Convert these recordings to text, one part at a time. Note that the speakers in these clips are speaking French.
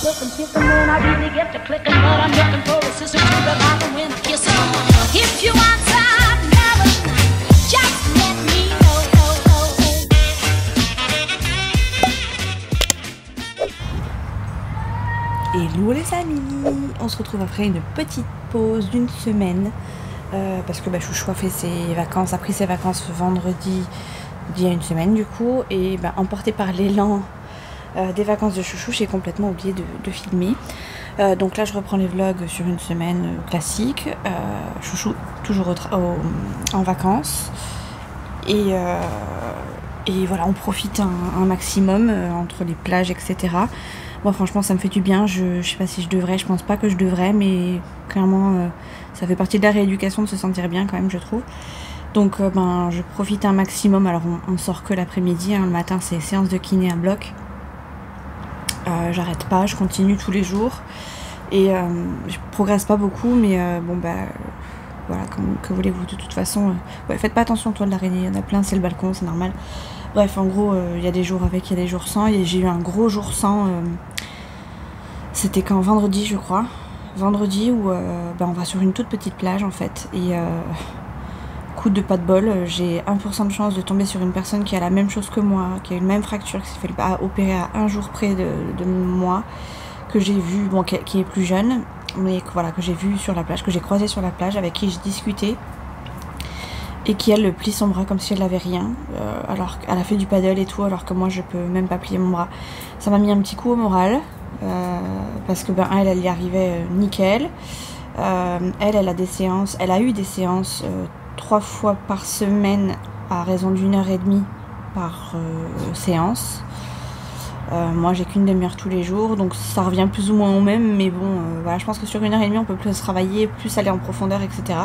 looking, picking when I really get to clicking, but I'm looking for a sister to revive and when I kiss her. If you want some love, just let me know. Hello les amis, on se retrouve après une petite pause d'une semaine parce que Chouchou a fait ses vacances, a pris ses vacances vendredi d'il y a une semaine du coup, et emporté par l'élan des vacances de Chouchou, j'ai complètement oublié de filmer. Donc là je reprends les vlogs sur une semaine classique, Chouchou toujours en vacances, et voilà, on profite un maximum entre les plages etc. Moi franchement ça me fait du bien, je sais pas si je devrais, je pense pas que je devrais, mais clairement ça fait partie de la rééducation de se sentir bien quand même, je trouve. Donc je profite un maximum. Alors on sort que l'après-midi, hein. Le matin c'est séance de kiné à bloc, j'arrête pas, je continue tous les jours et je progresse pas beaucoup, mais voilà, que voulez-vous, de toute façon ouais, faites pas attention aux toiles d'araignée, il y en a plein, c'est le balcon, c'est normal. Bref, en gros, il y a des jours avec, il y a des jours sans, et j'ai eu un gros jour sans, c'était quand, vendredi je crois, vendredi où on va sur une toute petite plage en fait, et coup de pas de bol, j'ai 1% de chance de tomber sur une personne qui a la même chose que moi, qui a une même fracture, qui s'est fait opérer à un jour près de moi, que j'ai vu, bon, qui est plus jeune, mais voilà, que j'ai vu sur la plage, que j'ai croisé sur la plage, avec qui je discutais, et qui elle plie son bras comme si elle n'avait rien, alors qu'elle a fait du paddle et tout, alors que moi je peux même pas plier mon bras. Ça m'a mis un petit coup au moral, parce que elle y arrivait nickel. Elle a des séances, elle a eu des séances 3 fois par semaine à raison d'1h30 par séance. Moi j'ai qu'une demi-heure tous les jours, donc ça revient plus ou moins au même, mais bon voilà, je pense que sur 1h30 on peut plus travailler, plus aller en profondeur etc.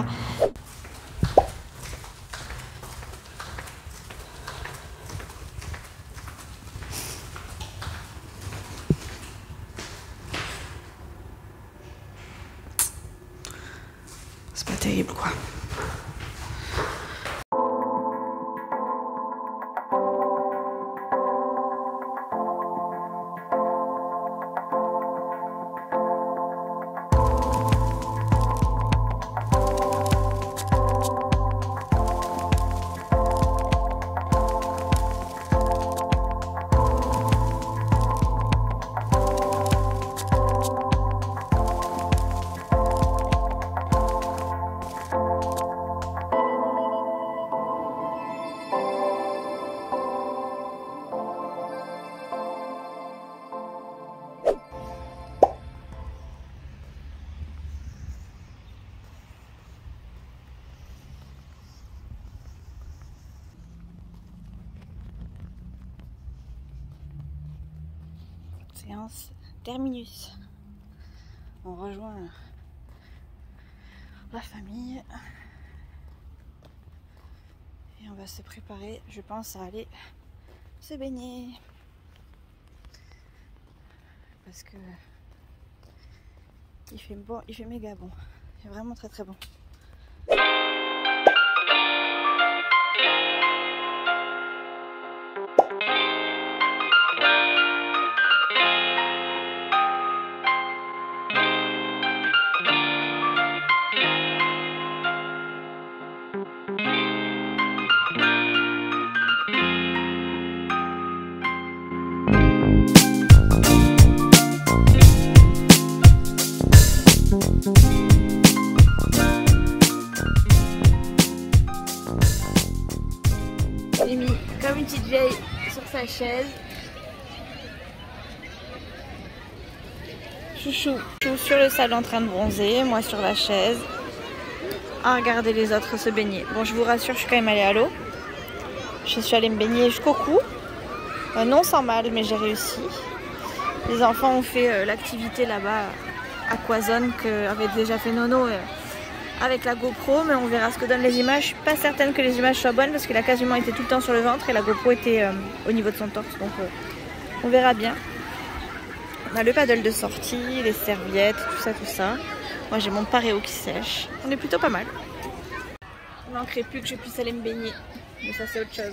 C'est pas terrible quoi. Séance terminus. On rejoint la famille et on va se préparer, je pense, à aller se baigner parce que il fait bon, il fait méga bon, il est vraiment très très bon. J'ai mis comme une petite vieille sur sa chaise. Chouchou sur le salon en train de bronzer, moi sur la chaise, à regarder les autres se baigner. Bon, je vous rassure, je suis quand même allée à l'eau. Je suis allée me baigner jusqu'au cou. Non sans mal, mais j'ai réussi. Les enfants ont fait l'activité là-bas, Aquazone, qu'avait déjà fait Nono avec la GoPro, mais on verra ce que donnent les images. Je suis pas certaine que les images soient bonnes parce qu'il a quasiment été tout le temps sur le ventre et la GoPro était au niveau de son torse, donc on verra bien. On a le paddle de sortie, les serviettes, tout ça. Moi j'ai mon paréo qui sèche. On est plutôt pas mal. Il ne manquerait plus que je puisse aller me baigner, mais ça c'est autre chose.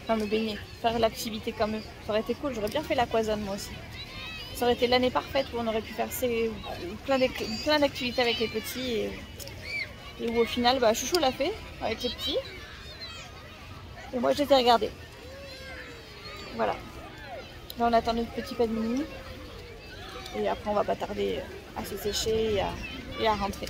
Enfin me baigner, faire l'activité comme eux. Ça aurait été cool, j'aurais bien fait l'Aquazone moi aussi. Ça aurait été l'année parfaite où on aurait pu faire plein d'activités avec les petits et où au final, bah, Chouchou l'a fait avec les petits. Et moi, je les ai regardés. Voilà. Là, on attend notre petit panini. Et après, on va pas tarder à se sécher et à rentrer.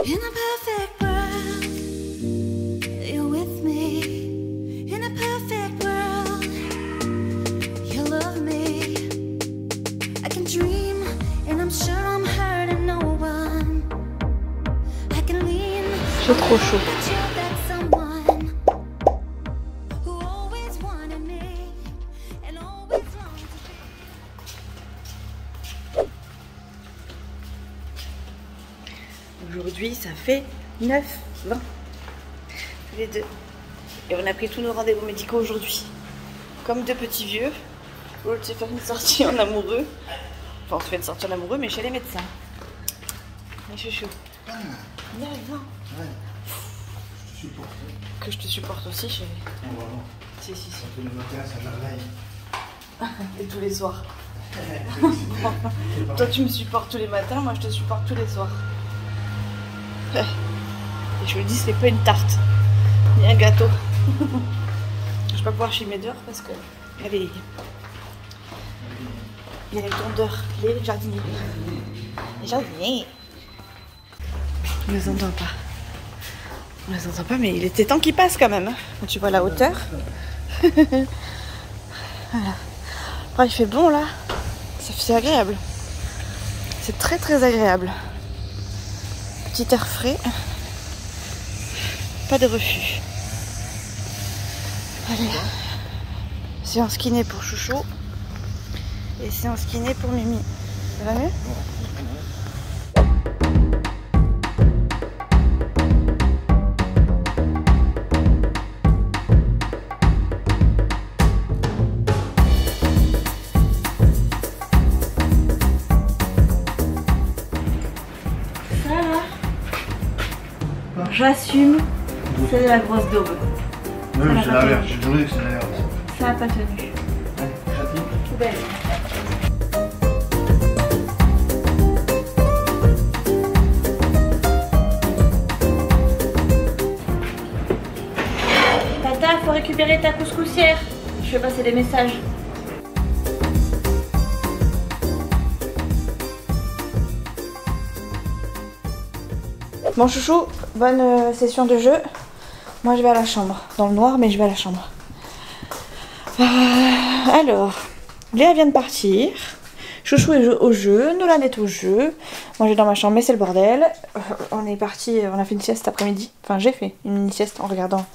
In a perfect world, you're with me. In a perfect world, you love me. I can dream, and I'm sure I'm hurting no one. I can lean. J'ai trop chaud. But you're that someone who always wanted me and always longed to be. Aujourd'hui, ça fait 9, 20. Tous les deux. Et on a pris tous nos rendez-vous médicaux aujourd'hui. Comme deux petits vieux. L'autre s'est fait une sortie en amoureux. Enfin, on se fait une sortie en amoureux, mais chez les médecins. Mais chouchou. Viens, viens. Ouais. Je te supporte. Que je te supporte aussi, chérie. Non, vraiment. Si, si, si. Ça fait le matin, ça merveille. Et tous les soirs. Toi, tu me supportes tous les matins, moi, je te supporte tous les soirs. Et je me dis, c'est pas une tarte, ni un gâteau. Je vais pas pouvoir filmer dehors parce que il y a les tondeurs, les jardiniers. Les jardiniers. On les entend pas. On les entend pas, mais il était temps qu'ils passent quand même. Quand tu vois la hauteur. Voilà. Oh, il fait bon là. C'est agréable. C'est très très agréable. Petit air frais. Pas de refus. Allez. Séance kiné pour Chouchou. Et séance kiné pour Mimi. Ça va mieux ? J'assume, c'est de la grosse daube. Oui, Ça c'est n'a la pas merde, tenu. j'ai trouvé que c'est la merde. Ça n'a pas tenu. Ouais, pratique. Poubelle. Tata, faut récupérer ta couscoussière. Je fais passer des messages. Bon chouchou, bonne session de jeu. Moi je vais à la chambre. Dans le noir, mais je vais à la chambre. Alors, Léa vient de partir. Chouchou est au jeu, Nolan est au jeu. Moi j'ai dans ma chambre, mais c'est le bordel. On est parti, on a fait une sieste cet après-midi. Enfin j'ai fait une mini sieste en regardant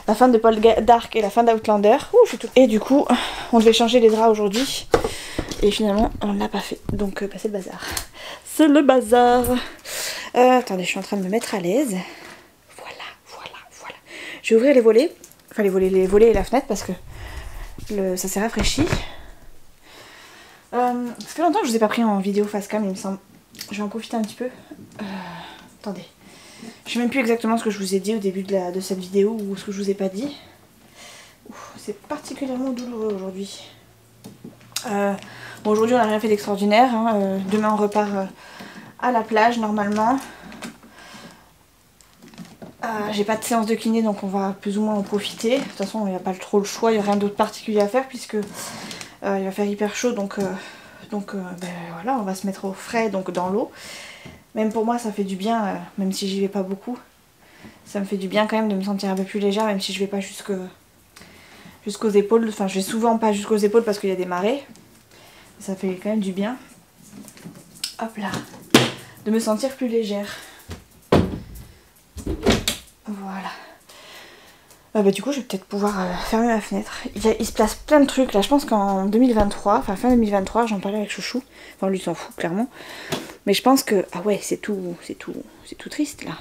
la fin de Paul Dark et la fin d'Outlander. Je suis tout... Et du coup, on devait changer les draps aujourd'hui. Et finalement, on ne l'a pas fait. Donc bah, c'est le bazar. C'est le bazar. Attendez, je suis en train de me mettre à l'aise. Voilà. Je vais ouvrir les volets. Enfin les volets et la fenêtre parce que ça s'est rafraîchi. Ça fait longtemps que je vous ai pas pris en vidéo face cam, il me semble. Je vais en profiter un petit peu. Attendez. Je sais même plus exactement ce que je vous ai dit au début de cette vidéo ou ce que je vous ai pas dit. C'est particulièrement douloureux aujourd'hui. Bon, aujourd'hui on n'a rien fait d'extraordinaire. Hein. Demain on repart à la plage normalement. J'ai pas de séance de kiné donc on va plus ou moins en profiter. De toute façon il n'y a pas trop le choix, il n'y a rien d'autre particulier à faire puisque il va faire hyper chaud donc ben, voilà, on va se mettre au frais donc dans l'eau. Même pour moi ça fait du bien, même si j'y vais pas beaucoup. Ça me fait du bien quand même de me sentir un peu plus légère même si je vais pas jusqu'aux épaules. Enfin je vais souvent pas jusqu'aux épaules parce qu'il y a des marées. Ça fait quand même du bien. Hop là. De me sentir plus légère. Voilà. Bah, du coup je vais peut-être pouvoir fermer ma fenêtre. Il se place plein de trucs là. Je pense qu'en 2023, enfin fin 2023, j'en parlais avec Chouchou. Enfin lui s'en fout clairement. Mais je pense que... Ah ouais, c'est tout triste là.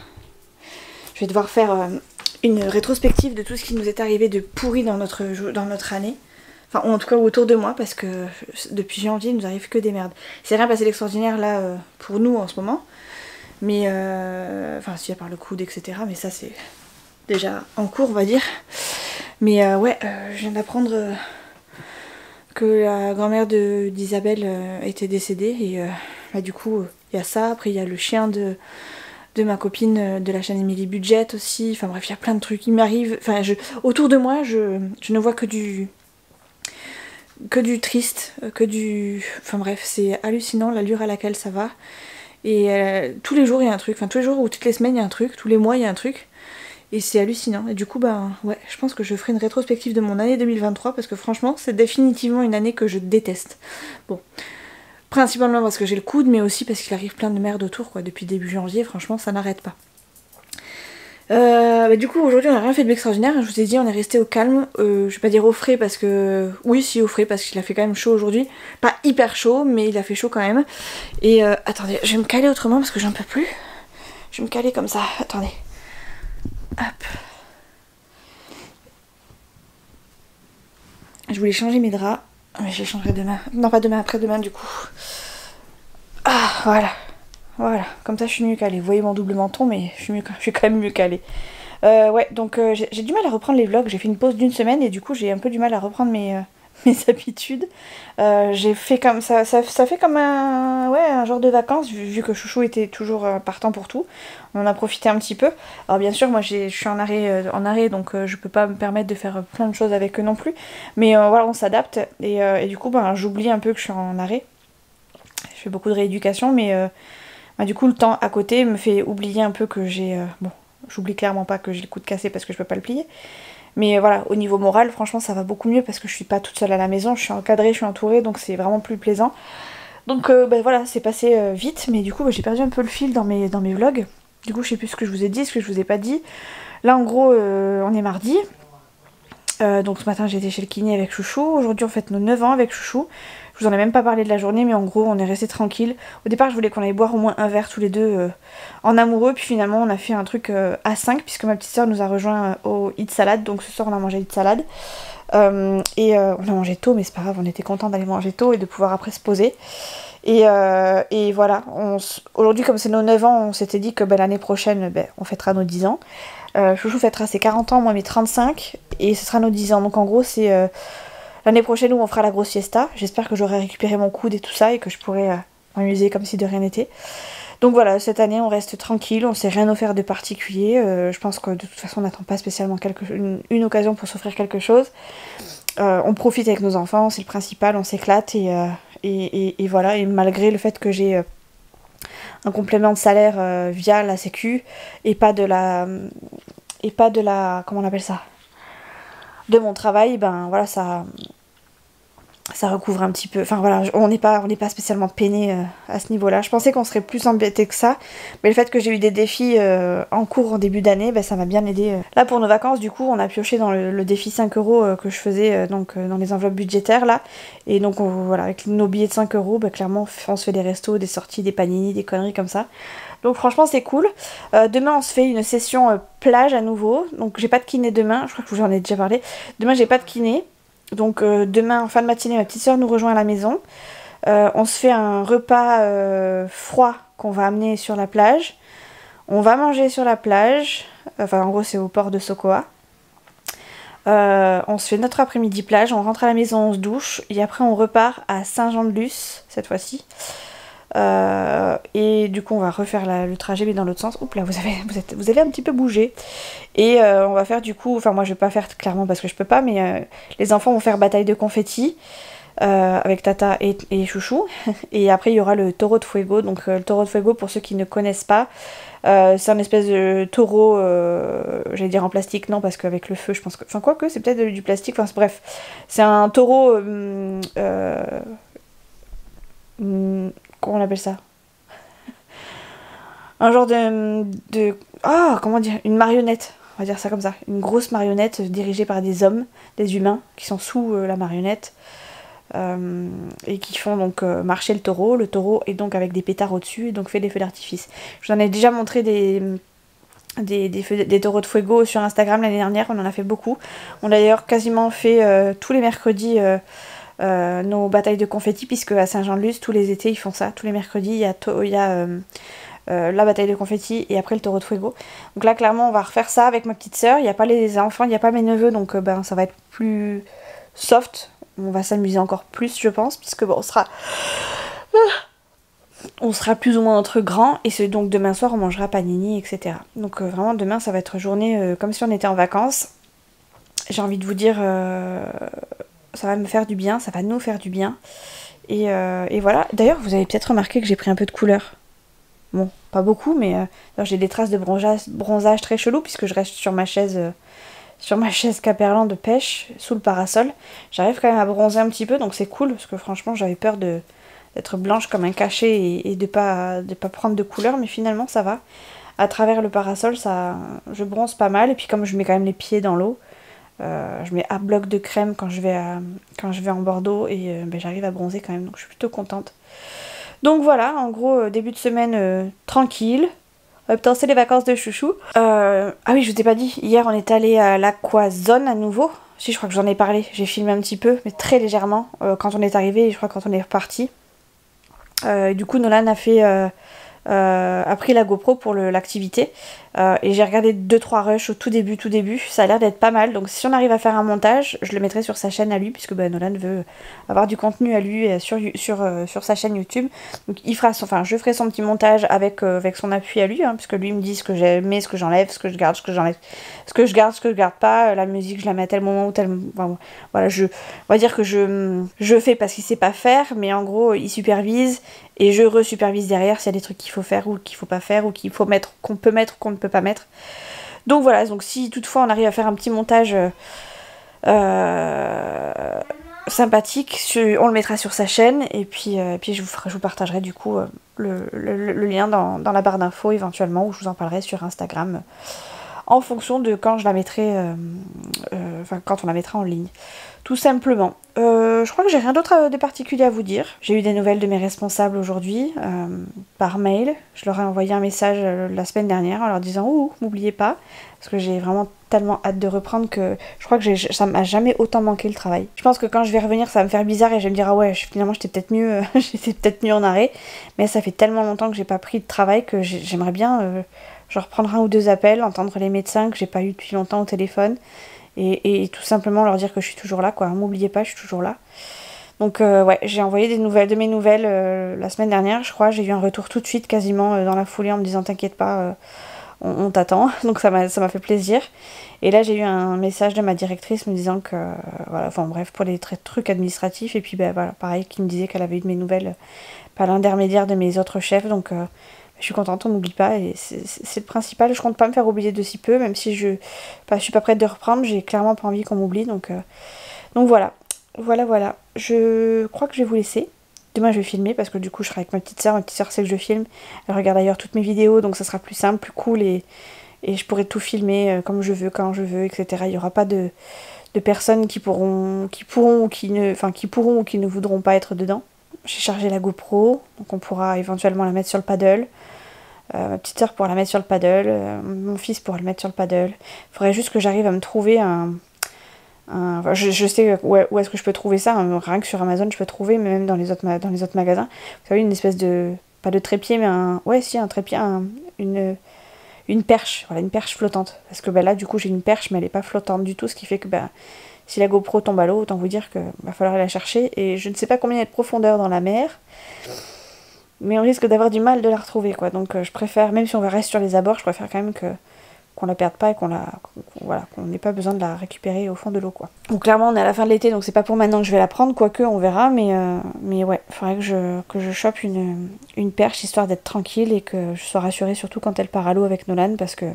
Je vais devoir faire une rétrospective de tout ce qui nous est arrivé de pourri dans notre année. Enfin, ou en tout cas autour de moi, parce que depuis janvier, il nous arrive que des merdes. C'est rien passé d'extraordinaire là pour nous en ce moment. Mais, enfin, si à part le coude, etc. Mais ça, c'est déjà en cours, on va dire. Mais ouais, je viens d'apprendre que la grand-mère d'Isabelle était décédée. Et bah, du coup, il y a ça. Après, il y a le chien de ma copine de la chaîne Emily Budget aussi. Enfin bref, il y a plein de trucs. Il m'arrive. Enfin, autour de moi, je ne vois que du triste, Enfin bref, c'est hallucinant l'allure à laquelle ça va. Et tous les jours il y a un truc, enfin tous les jours ou toutes les semaines il y a un truc, tous les mois il y a un truc. Et c'est hallucinant. Et du coup, bah ouais, je pense que je ferai une rétrospective de mon année 2023 parce que franchement, c'est définitivement une année que je déteste. Bon, principalement parce que j'ai le coude, mais aussi parce qu'il arrive plein de merde autour, quoi. Depuis début janvier, franchement, ça n'arrête pas. Bah, du coup aujourd'hui on n'a rien fait de extraordinaire, je vous ai dit on est resté au calme, je vais pas dire au frais parce que... Oui si au frais parce qu'il a fait quand même chaud aujourd'hui, pas hyper chaud mais il a fait chaud quand même. Et attendez, je vais me caler autrement parce que j'en peux plus. Je vais me caler comme ça, attendez. Hop. Je voulais changer mes draps, mais je les changerai demain. Non pas demain, après-demain du coup. Ah voilà. Voilà, comme ça je suis mieux calée. Vous voyez mon double menton, mais je suis quand même mieux calée. Ouais, donc j'ai du mal à reprendre les vlogs. J'ai fait une pause d'une semaine et du coup j'ai un peu du mal à reprendre mes habitudes. J'ai fait comme ça fait comme un genre de vacances, vu que Chouchou était toujours partant pour tout. On en a profité un petit peu. Alors bien sûr, moi je suis en arrêt donc je peux pas me permettre de faire plein de choses avec eux non plus. Mais voilà, on s'adapte et du coup ben, j'oublie un peu que je suis en arrêt. Je fais beaucoup de rééducation, mais... Bah, du coup le temps à côté me fait oublier un peu que j'ai... bon, j'oublie clairement pas que j'ai le coude cassé parce que je peux pas le plier. Mais voilà, au niveau moral, franchement ça va beaucoup mieux parce que je suis pas toute seule à la maison, je suis encadrée, je suis entourée, donc c'est vraiment plus plaisant. Donc bah, voilà, c'est passé vite, mais du coup bah, j'ai perdu un peu le fil dans mes vlogs. Du coup je sais plus ce que je vous ai dit, ce que je vous ai pas dit. Là en gros on est mardi. Donc ce matin j'ai été chez le kiné avec Chouchou. Aujourd'hui on fête nos 9 ans avec Chouchou. Je vous en ai même pas parlé de la journée, mais en gros on est resté tranquille. Au départ je voulais qu'on aille boire au moins un verre tous les deux en amoureux, puis finalement on a fait un truc à 5 puisque ma petite soeur nous a rejoint au Hit Salad. Donc ce soir on a mangé Hit Salad. On a mangé tôt, mais c'est pas grave, on était contents d'aller manger tôt et de pouvoir après se poser. Et voilà, aujourd'hui comme c'est nos 9 ans, on s'était dit que l'année prochaine on fêtera nos 10 ans. Chouchou fêtera ses 40 ans, moi mes 35, et ce sera nos 10 ans. Donc en gros c'est l'année prochaine où on fera la grosse fiesta. J'espère que j'aurai récupéré mon coude et tout ça et que je pourrai m'amuser comme si de rien n'était. Donc voilà, cette année on reste tranquille, on s'est rien offert de particulier. Je pense que de toute façon on n'attend pas spécialement une occasion pour s'offrir quelque chose. On profite avec nos enfants, c'est le principal, on s'éclate et voilà. Et malgré le fait que j'ai un complément de salaire via la sécu et pas de la comment on appelle ça, de mon travail, ben voilà, ça recouvre un petit peu. Enfin voilà, on n'est pas spécialement peiné à ce niveau-là. Je pensais qu'on serait plus embêté que ça, mais le fait que j'ai eu des défis en cours en début d'année, ça m'a bien aidé. Là pour nos vacances, du coup, on a pioché dans le défi 5 € que je faisais donc dans les enveloppes budgétaires là, et donc voilà, avec nos billets de 5 €, clairement on se fait des restos, des sorties, des panini, des conneries comme ça. Donc franchement c'est cool. Demain on se fait une session plage à nouveau. Donc j'ai pas de kiné demain, je crois que j'en ai déjà parlé. Demain j'ai pas de kiné. Donc demain en fin de matinée ma petite soeur nous rejoint à la maison. On se fait un repas froid qu'on va amener sur la plage. On va manger sur la plage. Enfin en gros c'est au port de Sokoa. On se fait notre après-midi plage, on rentre à la maison, on se douche. Et après on repart à Saint-Jean-de-Luz cette fois-ci. Et du coup on va refaire le trajet mais dans l'autre sens. Oups là vous avez un petit peu bougé. Et on va faire du coup, enfin moi je vais pas faire clairement parce que je peux pas, mais les enfants vont faire bataille de confettis avec Tata et Chouchou. Et après il y aura le taureau de fuego. Donc le taureau de fuego, pour ceux qui ne connaissent pas, c'est un espèce de taureau, j'allais dire en plastique, non parce qu'avec le feu je pense que... Enfin quoi que c'est peut-être du plastique, enfin bref. C'est un taureau... comment on appelle ça? Un genre de... Ah, comment dire? Une marionnette, on va dire ça comme ça. Une grosse marionnette dirigée par des hommes, des humains, qui sont sous la marionnette. Et qui font donc marcher le taureau. Le taureau est donc avec des pétards au-dessus, et donc fait des feux d'artifice. Je vous en ai déjà montré des des taureaux de fuego sur Instagram l'année dernière, on en a fait beaucoup. On a d'ailleurs quasiment fait tous les mercredis nos batailles de confettis, puisque à Saint-Jean-de-Luz, tous les étés, ils font ça. Tous les mercredis, il y a la bataille de confettis et après le taureau de fuego. Donc là, clairement, on va refaire ça avec ma petite sœur. Il n'y a pas les enfants, il n'y a pas mes neveux, donc ça va être plus soft. On va s'amuser encore plus, je pense, puisque bon, on sera plus ou moins entre grands, et c'est donc demain soir on mangera panini, etc. Donc vraiment demain ça va être journée comme si on était en vacances. J'ai envie de vous dire, ça va me faire du bien, ça va nous faire du bien. Et voilà. D'ailleurs vous avez peut-être remarqué que j'ai pris un peu de couleur. Bon, pas beaucoup, mais j'ai des traces de bronzage très chelou, puisque je reste sur ma chaise Caperlan de pêche, sous le parasol. J'arrive quand même à bronzer un petit peu, donc c'est cool, parce que franchement j'avais peur d'être blanche comme un cachet et de pas prendre de couleur, mais finalement ça va. À travers le parasol, je bronze pas mal, et puis comme je mets quand même les pieds dans l'eau, je mets un bloc de crème quand je vais en Bordeaux, et j'arrive à bronzer quand même, donc je suis plutôt contente. Donc voilà, en gros, début de semaine tranquille. Putain, c'est les vacances de chouchou. Ah oui, je vous ai pas dit, hier on est allé à l'Aquazone à nouveau. Si, je crois que j'en ai parlé, j'ai filmé un petit peu, mais très légèrement, quand on est arrivé, et je crois quand on est reparti. Du coup, Nolan a pris la GoPro pour l'activité, et j'ai regardé 2-3 rushs au tout début, ça a l'air d'être pas mal, donc si on arrive à faire un montage, je le mettrai sur sa chaîne à lui, puisque Nolan veut avoir du contenu à lui sur sa chaîne YouTube, donc je ferai son petit montage avec son appui à lui, puisque lui me dit ce que j'aimais, ce que j'enlève, ce que je garde, ce que j'enlève, ce que je garde pas, la musique je la mets à tel moment ou tel, enfin, voilà, on va dire que je fais parce qu'il sait pas faire, mais en gros il supervise, et je resupervise derrière s'il y a des trucs qu'il faut faire ou qu'il faut pas faire, ou qu'on peut mettre ou qu'on ne peut pas mettre. Donc voilà, donc si toutefois on arrive à faire un petit montage sympathique, on le mettra sur sa chaîne, et puis je vous partagerai du coup le lien dans la barre d'infos éventuellement, ou je vous en parlerai sur Instagram en fonction de quand je la mettrai, quand on la mettra en ligne. Tout simplement. Je crois que j'ai rien d'autre de particulier à vous dire. J'ai eu des nouvelles de mes responsables aujourd'hui, par mail. Je leur ai envoyé un message la semaine dernière en leur disant « Ouh, m'oubliez pas », parce que j'ai vraiment tellement hâte de reprendre que je crois que ça m'a jamais autant manqué le travail. Je pense que quand je vais revenir, ça va me faire bizarre et je vais me dire « Ah ouais, finalement j'étais peut-être mieux en arrêt », mais ça fait tellement longtemps que j'ai pas pris de travail que j'aimerais bien genre prendre 1 ou 2 appels, entendre les médecins que j'ai pas eu depuis longtemps au téléphone, et tout simplement leur dire que je suis toujours là, quoi. M'oubliez pas, je suis toujours là. Donc ouais, j'ai envoyé de mes nouvelles la semaine dernière, je crois. J'ai eu un retour tout de suite, quasiment dans la foulée, en me disant t'inquiète pas, on t'attend. Donc ça m'a fait plaisir. Et là j'ai eu un message de ma directrice me disant que voilà, enfin bref, pour les trucs administratifs, et puis voilà, pareil, qui me disait qu'elle avait eu de mes nouvelles par l'intermédiaire de mes autres chefs, donc je suis contente, on m'oublie pas, et c'est le principal. Je compte pas me faire oublier de si peu, même si je suis pas prête de reprendre, j'ai clairement pas envie qu'on m'oublie, donc voilà. Je crois que je vais vous laisser. Demain je vais filmer, parce que du coup je serai avec ma petite soeur sait que je filme, elle regarde d'ailleurs toutes mes vidéos, donc ça sera plus simple, plus cool, et je pourrai tout filmer comme je veux, quand je veux, etc. Il n'y aura pas de personnes qui pourront ou qui ne voudront pas être dedans. J'ai chargé la GoPro, donc on pourra éventuellement la mettre sur le paddle. Ma petite soeur pourra la mettre sur le paddle, mon fils pourra le mettre sur le paddle. Il faudrait juste que j'arrive à me trouver je sais où est-ce que je peux trouver ça, rien que sur Amazon je peux trouver, mais même dans les autres magasins. Vous savez, une espèce de, pas de trépied, mais un trépied, une perche, voilà, une perche flottante. Parce que là du coup j'ai une perche, mais elle n'est pas flottante du tout, ce qui fait que si la GoPro tombe à l'eau, autant vous dire qu'il va falloir aller la chercher, et je ne sais pas combien il y a de profondeur dans la mer, mais on risque d'avoir du mal de la retrouver, quoi. Donc je préfère, même si on reste sur les abords, je préfère quand même qu'on la perde pas, et qu'on n'ait pas besoin de la récupérer au fond de l'eau, quoi. Donc clairement on est à la fin de l'été, donc c'est pas pour maintenant que je vais la prendre, quoique on verra, mais ouais, il faudrait que je chope une perche, histoire d'être tranquille, et que je sois rassurée, surtout quand elle part à l'eau avec Nolan, parce que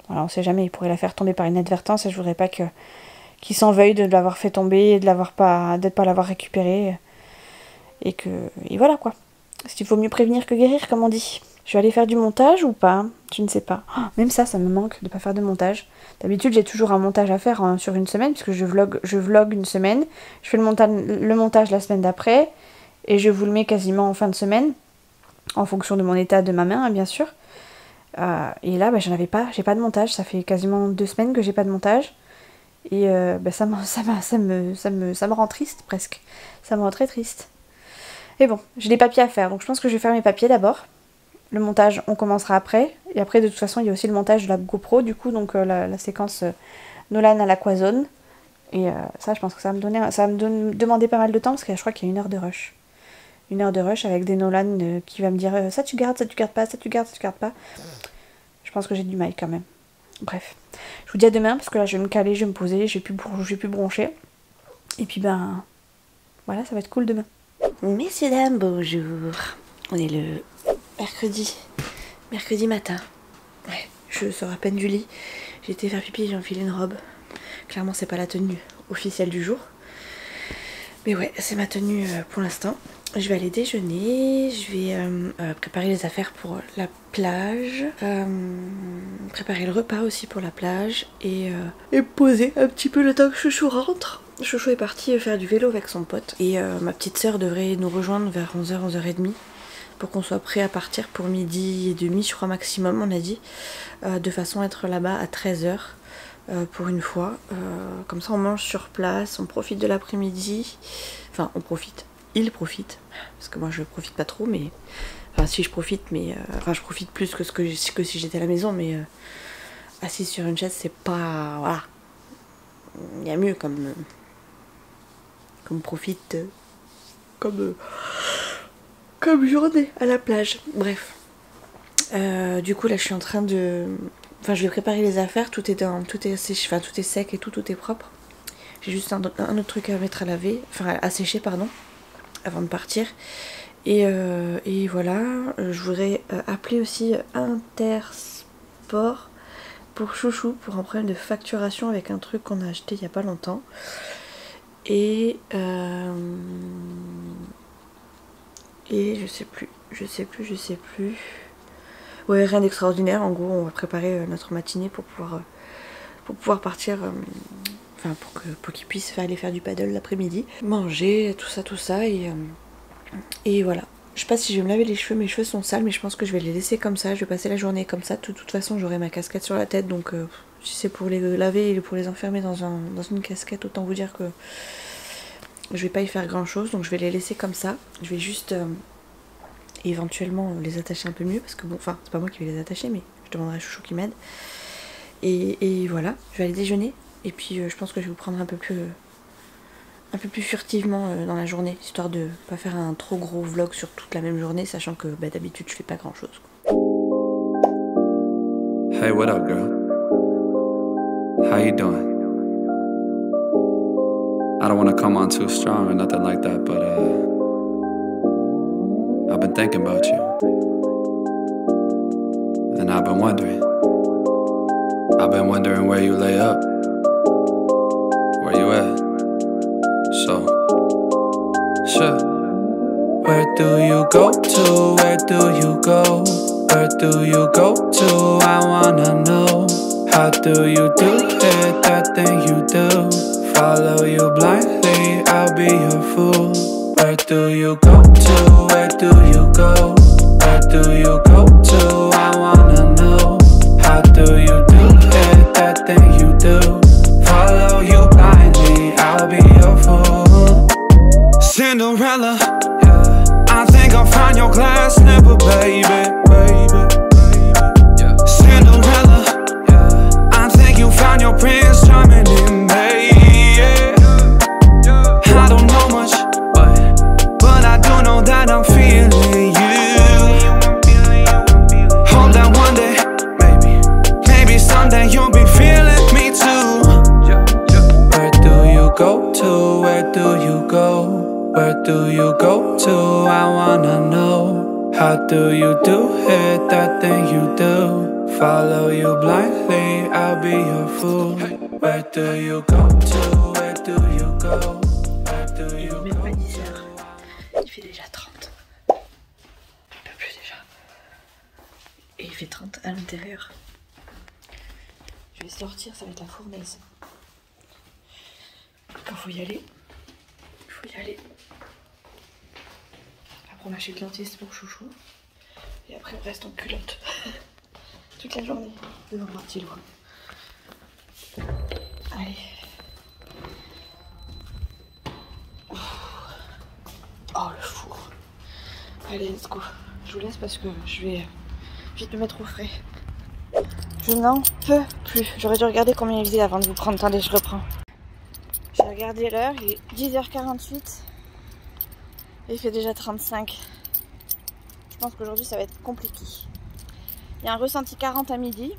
voilà, on sait jamais, il pourrait la faire tomber par inadvertance, et je voudrais pas qu'il s'en veuille de l'avoir fait tomber, et de pas l'avoir récupérée, et voilà, quoi. Parce qu'il vaut mieux prévenir que guérir, comme on dit. Je vais aller faire du montage ou pas? Je ne sais pas. Même ça me manque de pas faire de montage. D'habitude, j'ai toujours un montage à faire sur une semaine, puisque je vlog une semaine. Je fais le montage la semaine d'après, et je vous le mets quasiment en fin de semaine, en fonction de mon état de ma main, bien sûr. Et là, bah, j'en avais pas, j'ai pas de montage. Ça fait quasiment 2 semaines que j'ai pas de montage. Et bah, ça me rend triste presque. Ça me rend très triste. Et bon, j'ai des papiers à faire, donc je pense que je vais faire mes papiers d'abord. Le montage, on commencera après. Et après, de toute façon, il y a aussi le montage de la GoPro, du coup, donc la séquence Nolan à l'Aquazone. Et ça, je pense que ça va me demander pas mal de temps, parce que je crois qu'il y a 1 heure de rush. 1 heure de rush avec des Nolan qui va me dire ça tu gardes pas, ça tu gardes pas. Je pense que j'ai du mal quand même. Bref. Je vous dis à demain, parce que là, je vais me caler, je vais me poser, je vais plus broncher. Et puis, ben, voilà, ça va être cool demain. Messieurs, dames, bonjour. On est le mercredi matin. Ouais, je sors à peine du lit. J'ai été faire pipi, j'ai enfilé une robe. Clairement, c'est pas la tenue officielle du jour. Mais ouais, c'est ma tenue pour l'instant. Je vais aller déjeuner, je vais préparer les affaires pour la plage, préparer le repas aussi pour la plage et me poser un petit peu le temps que Chouchou rentre. Chouchou est parti faire du vélo avec son pote et ma petite sœur devrait nous rejoindre vers 11h, 11h30 pour qu'on soit prêt à partir pour 12h30, je crois maximum on a dit, de façon à être là-bas à 13h pour une fois. Comme ça on mange sur place, on profite de l'après-midi, enfin on profite. Il profite, parce que moi je profite pas trop, mais enfin si je profite, mais enfin je profite plus que si j'étais à la maison, mais assise sur une chaise c'est pas, voilà, il y a mieux comme profite comme journée à la plage. Bref, du coup là je suis en train de, enfin je vais préparer les affaires, tout est sec et tout est propre. J'ai juste un autre truc à mettre à laver, enfin à sécher pardon, avant de partir. Et voilà, je voudrais appeler aussi Intersport pour Chouchou pour un problème de facturation avec un truc qu'on a acheté il y a pas longtemps. Et je sais plus. Ouais, rien d'extraordinaire. En gros, on va préparer notre matinée pour pouvoir partir. Enfin, pour qu'il puisse aller faire du paddle l'après-midi, manger, tout ça, et voilà. Je sais pas si je vais me laver les cheveux, mes cheveux sont sales, mais je pense que je vais les laisser comme ça, je vais passer la journée comme ça. De toute façon, j'aurai ma casquette sur la tête, donc si c'est pour les laver et pour les enfermer dans une casquette, autant vous dire que je vais pas y faire grand chose, donc je vais les laisser comme ça. Je vais juste éventuellement les attacher un peu mieux, parce que bon, enfin, c'est pas moi qui vais les attacher, mais je demanderai à Chouchou qui m'aide. Et voilà, je vais aller déjeuner. Et puis je pense que je vais vous prendre un peu plus furtivement dans la journée, histoire de pas faire un trop gros vlog sur toute la même journée, sachant que bah, d'habitude je fais pas grand chose. Hey, what up, girl? How you doing? I don't want to come on too strong or nothing like that, but I've been thinking about you, and I've been wondering where you lay up. Where you at? So, sure. Where do you go to? Where do you go? Where do you go to? I wanna know. How do you do it? That thing you do. Follow you blindly, I'll be your fool. Where do you go to? Where do you go? Where do you go to? I wanna know. How do you do it? That thing you do. Follow you blindly, I'll be your fool. Cinderella, I think I'll find your glass slipper, baby. Cinderella, I think you found your prince charming in me. I don't know much, but I do know that I'm feeling you. Hope that one day, maybe someday you'll be feeling me too. Where do you go to? Where do you go? Where do you go to? I wanna know. How do you do it? That thing you do. Follow you blindly, I'll be your fool. Where do you go to? Where do you go? Where do you Même pas go 10 heures. to? Il fait déjà 30. Un peu plus déjà. Et il fait 30 à l'intérieur. Je vais sortir, ça va être la fournaise. Quand faut y aller. Il faut y aller. Après on a chez le dentiste pour Chouchou. Et après on reste en culotte. toute la journée devant mon petit loup. Allez. Oh le four. Allez, let's go. Je vous laisse parce que je vais vite me mettre au frais. Je n'en peux plus. J'aurais dû regarder combien il faisait avant de vous prendre. Attendez, je reprends. J'ai regardé l'heure, il est 10h48. Et il fait déjà 35. Je pense qu'aujourd'hui ça va être compliqué. Il y a un ressenti 40 à midi.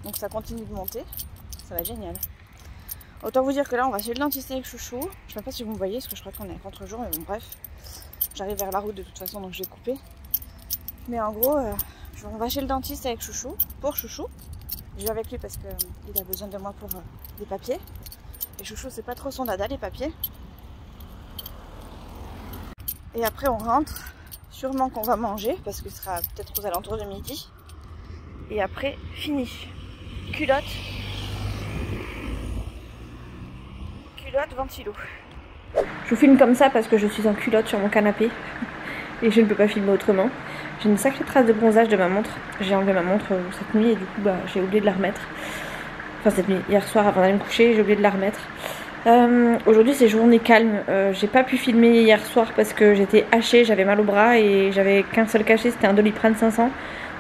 Donc ça continue de monter. Ça va être génial. Autant vous dire que là on va chez le dentiste avec Chouchou. Je ne sais pas si vous me voyez parce que je crois qu'on est à contre-jour. Mais bon bref. J'arrive vers la route de toute façon donc je vais couper. Mais en gros, on va chez le dentiste avec Chouchou. Pour Chouchou. Je vais avec lui parce qu'il a besoin de moi pour des papiers. Et Chouchou c'est pas trop son dada les papiers. Et après on rentre. Sûrement qu'on va manger parce que ce sera peut-être aux alentours de midi. Et après, fini. Culotte. Culotte, ventilo. Je vous filme comme ça parce que je suis en culotte sur mon canapé. Et je ne peux pas filmer autrement. J'ai une sacrée trace de bronzage de ma montre. J'ai enlevé ma montre cette nuit et du coup j'ai oublié de la remettre. Enfin cette nuit, hier soir avant d'aller me coucher, j'ai oublié de la remettre. Aujourd'hui c'est journée calme, j'ai pas pu filmer hier soir parce que j'étais hachée, j'avais mal au bras et j'avais qu'un seul cachet, c'était un Doliprane 500.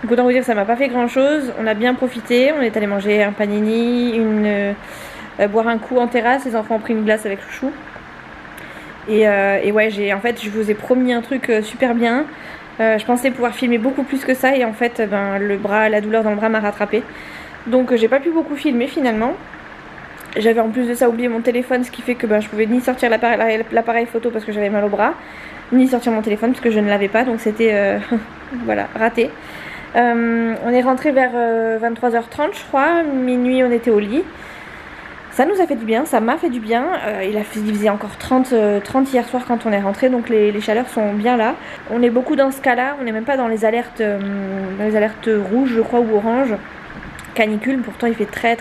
Donc autant vous dire que ça m'a pas fait grand chose, on a bien profité, on est allé manger un panini, boire un coup en terrasse, les enfants ont pris une glace avec Chouchou. Et ouais, en fait je vous ai promis un truc super bien, je pensais pouvoir filmer beaucoup plus que ça et en fait la douleur dans le bras m'a rattrapée. Donc j'ai pas pu beaucoup filmer finalement. J'avais en plus de ça oublié mon téléphone, ce qui fait que je pouvais ni sortir l'appareil photo parce que j'avais mal au bras, ni sortir mon téléphone parce que je ne l'avais pas, donc c'était voilà, raté. On est rentré vers 23h30 je crois, minuit on était au lit. Ça nous a fait du bien, ça m'a fait du bien. Il faisait encore 30 hier soir quand on est rentré, donc les chaleurs sont bien là. On est beaucoup dans ce cas-là, on n'est même pas dans les alertes rouges je crois ou oranges. Canicule, pourtant il fait très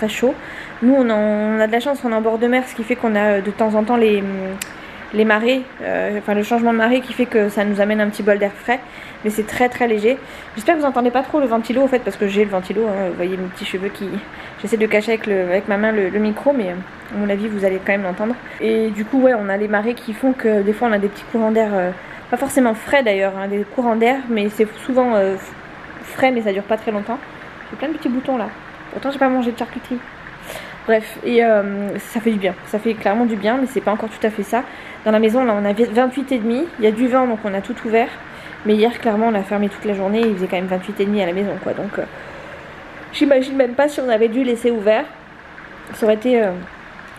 chaud. Nous on a de la chance, on est en bord de mer, ce qui fait qu'on a de temps en temps les marées, enfin le changement de marée qui fait que ça nous amène un petit bol d'air frais, mais c'est très léger. J'espère que vous n'entendez pas trop le ventilo en fait, parce que j'ai le ventilo, hein, vous voyez mes petits cheveux qui... J'essaie de cacher avec ma main le micro, mais à mon avis vous allez quand même l'entendre. Et du coup ouais, on a les marées qui font que des fois on a des petits courants d'air, pas forcément frais d'ailleurs, hein, des courants d'air, mais c'est souvent frais mais ça dure pas très longtemps. J'ai plein de petits boutons là. Pourtant j'ai pas mangé de charcuterie. Bref, et ça fait du bien. Ça fait clairement du bien, mais c'est pas encore tout à fait ça. Dans la maison, là on a 28,5. Il y a du vent, donc on a tout ouvert. Mais hier, clairement, on a fermé toute la journée. Il faisait quand même 28,5 à la maison, quoi. Donc, j'imagine même pas si on avait dû laisser ouvert. Ça aurait été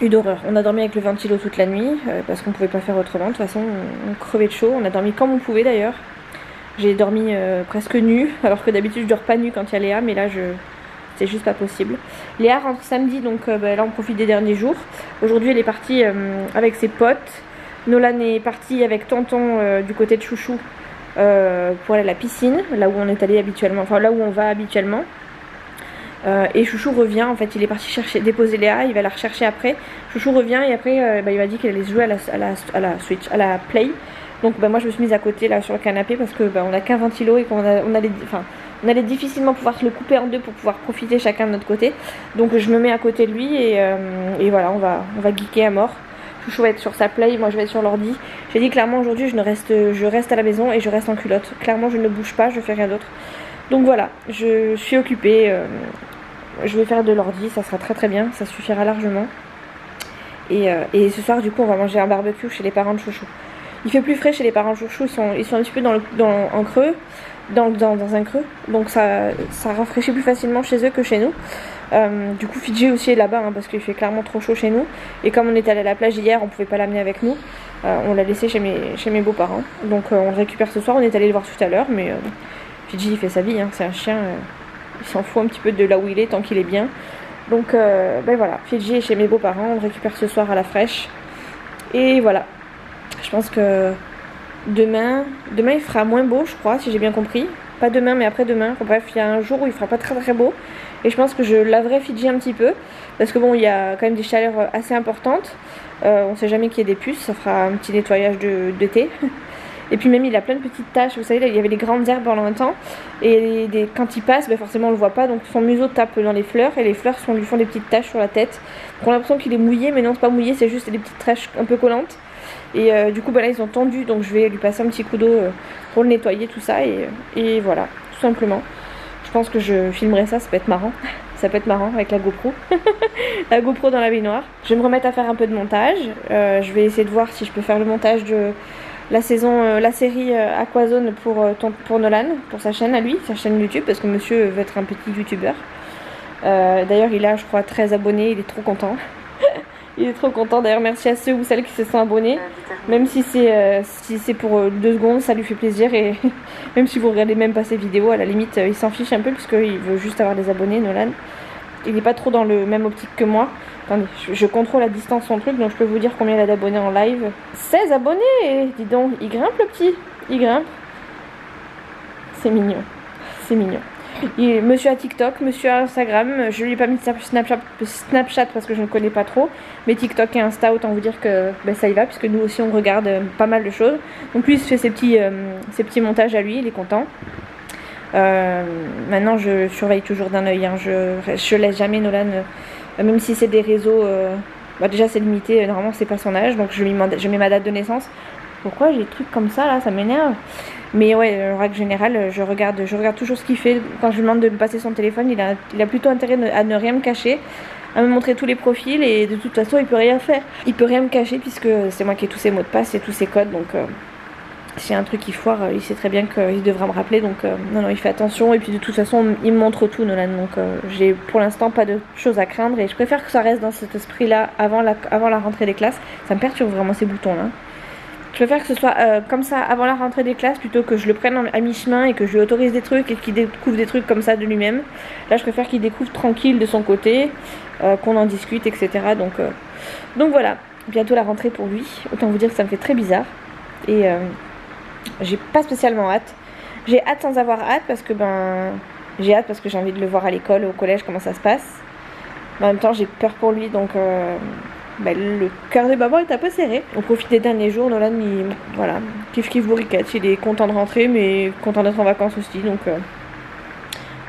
une horreur. On a dormi avec le ventilo toute la nuit, parce qu'on pouvait pas faire autrement. De toute façon, on crevait de chaud. On a dormi comme on pouvait d'ailleurs. J'ai dormi presque nue, alors que d'habitude je dors pas nue quand il y a Léa, mais là c'est juste pas possible. Léa rentre samedi, donc là on profite des derniers jours. Aujourd'hui elle est partie avec ses potes. Nolan est parti avec tonton du côté de Chouchou pour aller à la piscine, là où on est allé habituellement, enfin là où on va habituellement. Et Chouchou revient, en fait il est parti déposer Léa, il va la rechercher après. Chouchou revient et après il m'a dit qu'il allait se jouer à la Switch, à la Play. Donc moi je me suis mise à côté là sur le canapé parce que on a qu'un ventilo et qu'on allait difficilement pouvoir se le couper en deux pour pouvoir profiter chacun de notre côté. Donc je me mets à côté de lui et voilà, on va geeker à mort. Chouchou va être sur sa play, moi je vais être sur l'ordi. J'ai dit clairement aujourd'hui je reste à la maison et je reste en culotte. Clairement je ne bouge pas, je fais rien d'autre. Donc voilà, je suis occupée. Je vais faire de l'ordi, ça sera très bien, ça suffira largement. Et ce soir du coup on va manger un barbecue chez les parents de Chouchou. Il fait plus frais chez les parents de Chouchou, ils sont un petit peu en creux, dans un creux, donc ça rafraîchit plus facilement chez eux que chez nous. Du coup Fidji aussi est là-bas hein, parce qu'il fait clairement trop chaud chez nous. Et comme on est allé à la plage hier, on pouvait pas l'amener avec nous, on l'a laissé chez mes beaux-parents. Donc on le récupère ce soir, on est allé le voir tout à l'heure, mais Fidji il fait sa vie, hein, c'est un chien, il s'en fout un petit peu de là où il est tant qu'il est bien. Donc voilà, Fidji est chez mes beaux-parents, on le récupère ce soir à la fraîche. Et voilà. Je pense que demain il fera moins beau je crois, si j'ai bien compris. Pas demain mais après-demain. Enfin, bref, il y a un jour où il fera pas très beau. Et je pense que je laverai Fidji un petit peu. Parce que bon, il y a quand même des chaleurs assez importantes. On sait jamais qu'il y ait des puces. Ça fera un petit nettoyage d'été. Et puis même il a plein de petites taches, vous savez là, il y avait des grandes herbes pendant un temps et quand il passe forcément on le voit pas, donc son museau tape dans les fleurs et les fleurs lui font des petites taches sur la tête. Donc on a l'impression qu'il est mouillé mais non c'est pas mouillé, c'est juste des petites taches un peu collantes. Et du coup là ils ont tendu, donc je vais lui passer un petit coup d'eau pour le nettoyer tout ça et voilà, tout simplement. Je pense que je filmerai ça, ça peut être marrant. Ça peut être marrant avec la GoPro. La GoPro dans la baignoire. Je vais me remettre à faire un peu de montage. Je vais essayer de voir si je peux faire le montage de la série Aquazone pour Nolan, pour sa chaîne à lui, sa chaîne YouTube, parce que monsieur veut être un petit youtubeur. D'ailleurs il a je crois 13 abonnés, il est trop content. Il est trop content, d'ailleurs merci à ceux ou celles qui se sont abonnés. Même si c'est pour 2 secondes, ça lui fait plaisir. Et même si vous regardez même pas ses vidéos, à la limite il s'en fiche un peu puisqu'il veut juste avoir des abonnés, Nolan. Il n'est pas trop dans le même optique que moi. Attendez, je contrôle à distance son truc, donc je peux vous dire combien il a d'abonnés en live. 16 abonnés, dis donc, il grimpe le petit, il grimpe. C'est mignon, c'est mignon. Monsieur a TikTok, monsieur a Instagram, je lui ai pas mis Snapchat parce que je ne connais pas trop, mais TikTok et Insta, autant vous dire que ça y va, puisque nous aussi on regarde pas mal de choses. Donc lui il se fait ses petits montages à lui, il est content. Maintenant je surveille toujours d'un œil, hein. Je laisse jamais Nolan, même si c'est des réseaux, déjà c'est limité, normalement c'est pas son âge, donc je mets ma date de naissance. Pourquoi j'ai des trucs comme ça là, ça m'énerve. Mais ouais, en règle générale, je regarde toujours ce qu'il fait. Quand je lui demande de me passer son téléphone, il a plutôt intérêt à ne rien me cacher, à me montrer tous les profils, et de toute façon il peut rien faire. Il peut rien me cacher puisque c'est moi qui ai tous ses mots de passe et tous ses codes, donc s'il y a un truc qui foire, il sait très bien qu'il devra me rappeler, donc non, il fait attention. Et puis de toute façon il me montre tout, Nolan, donc j'ai pour l'instant pas de choses à craindre, et je préfère que ça reste dans cet esprit là avant la rentrée des classes. Ça me perturbe vraiment ces boutons là. Je préfère que ce soit comme ça avant la rentrée des classes plutôt que je le prenne à mi-chemin et que je lui autorise des trucs et qu'il découvre des trucs comme ça de lui-même. Là je préfère qu'il découvre tranquille de son côté, qu'on en discute, etc. Donc voilà, bientôt la rentrée pour lui. Autant vous dire que ça me fait très bizarre. Et j'ai pas spécialement hâte. J'ai hâte sans avoir hâte parce que j'ai hâte parce que j'ai envie de le voir à l'école, au collège, comment ça se passe. Mais en même temps j'ai peur pour lui, donc le cœur de maman est un peu serré. On profite des derniers jours, Nolan voilà, kiff bourriquette, il est content de rentrer mais content d'être en vacances aussi, donc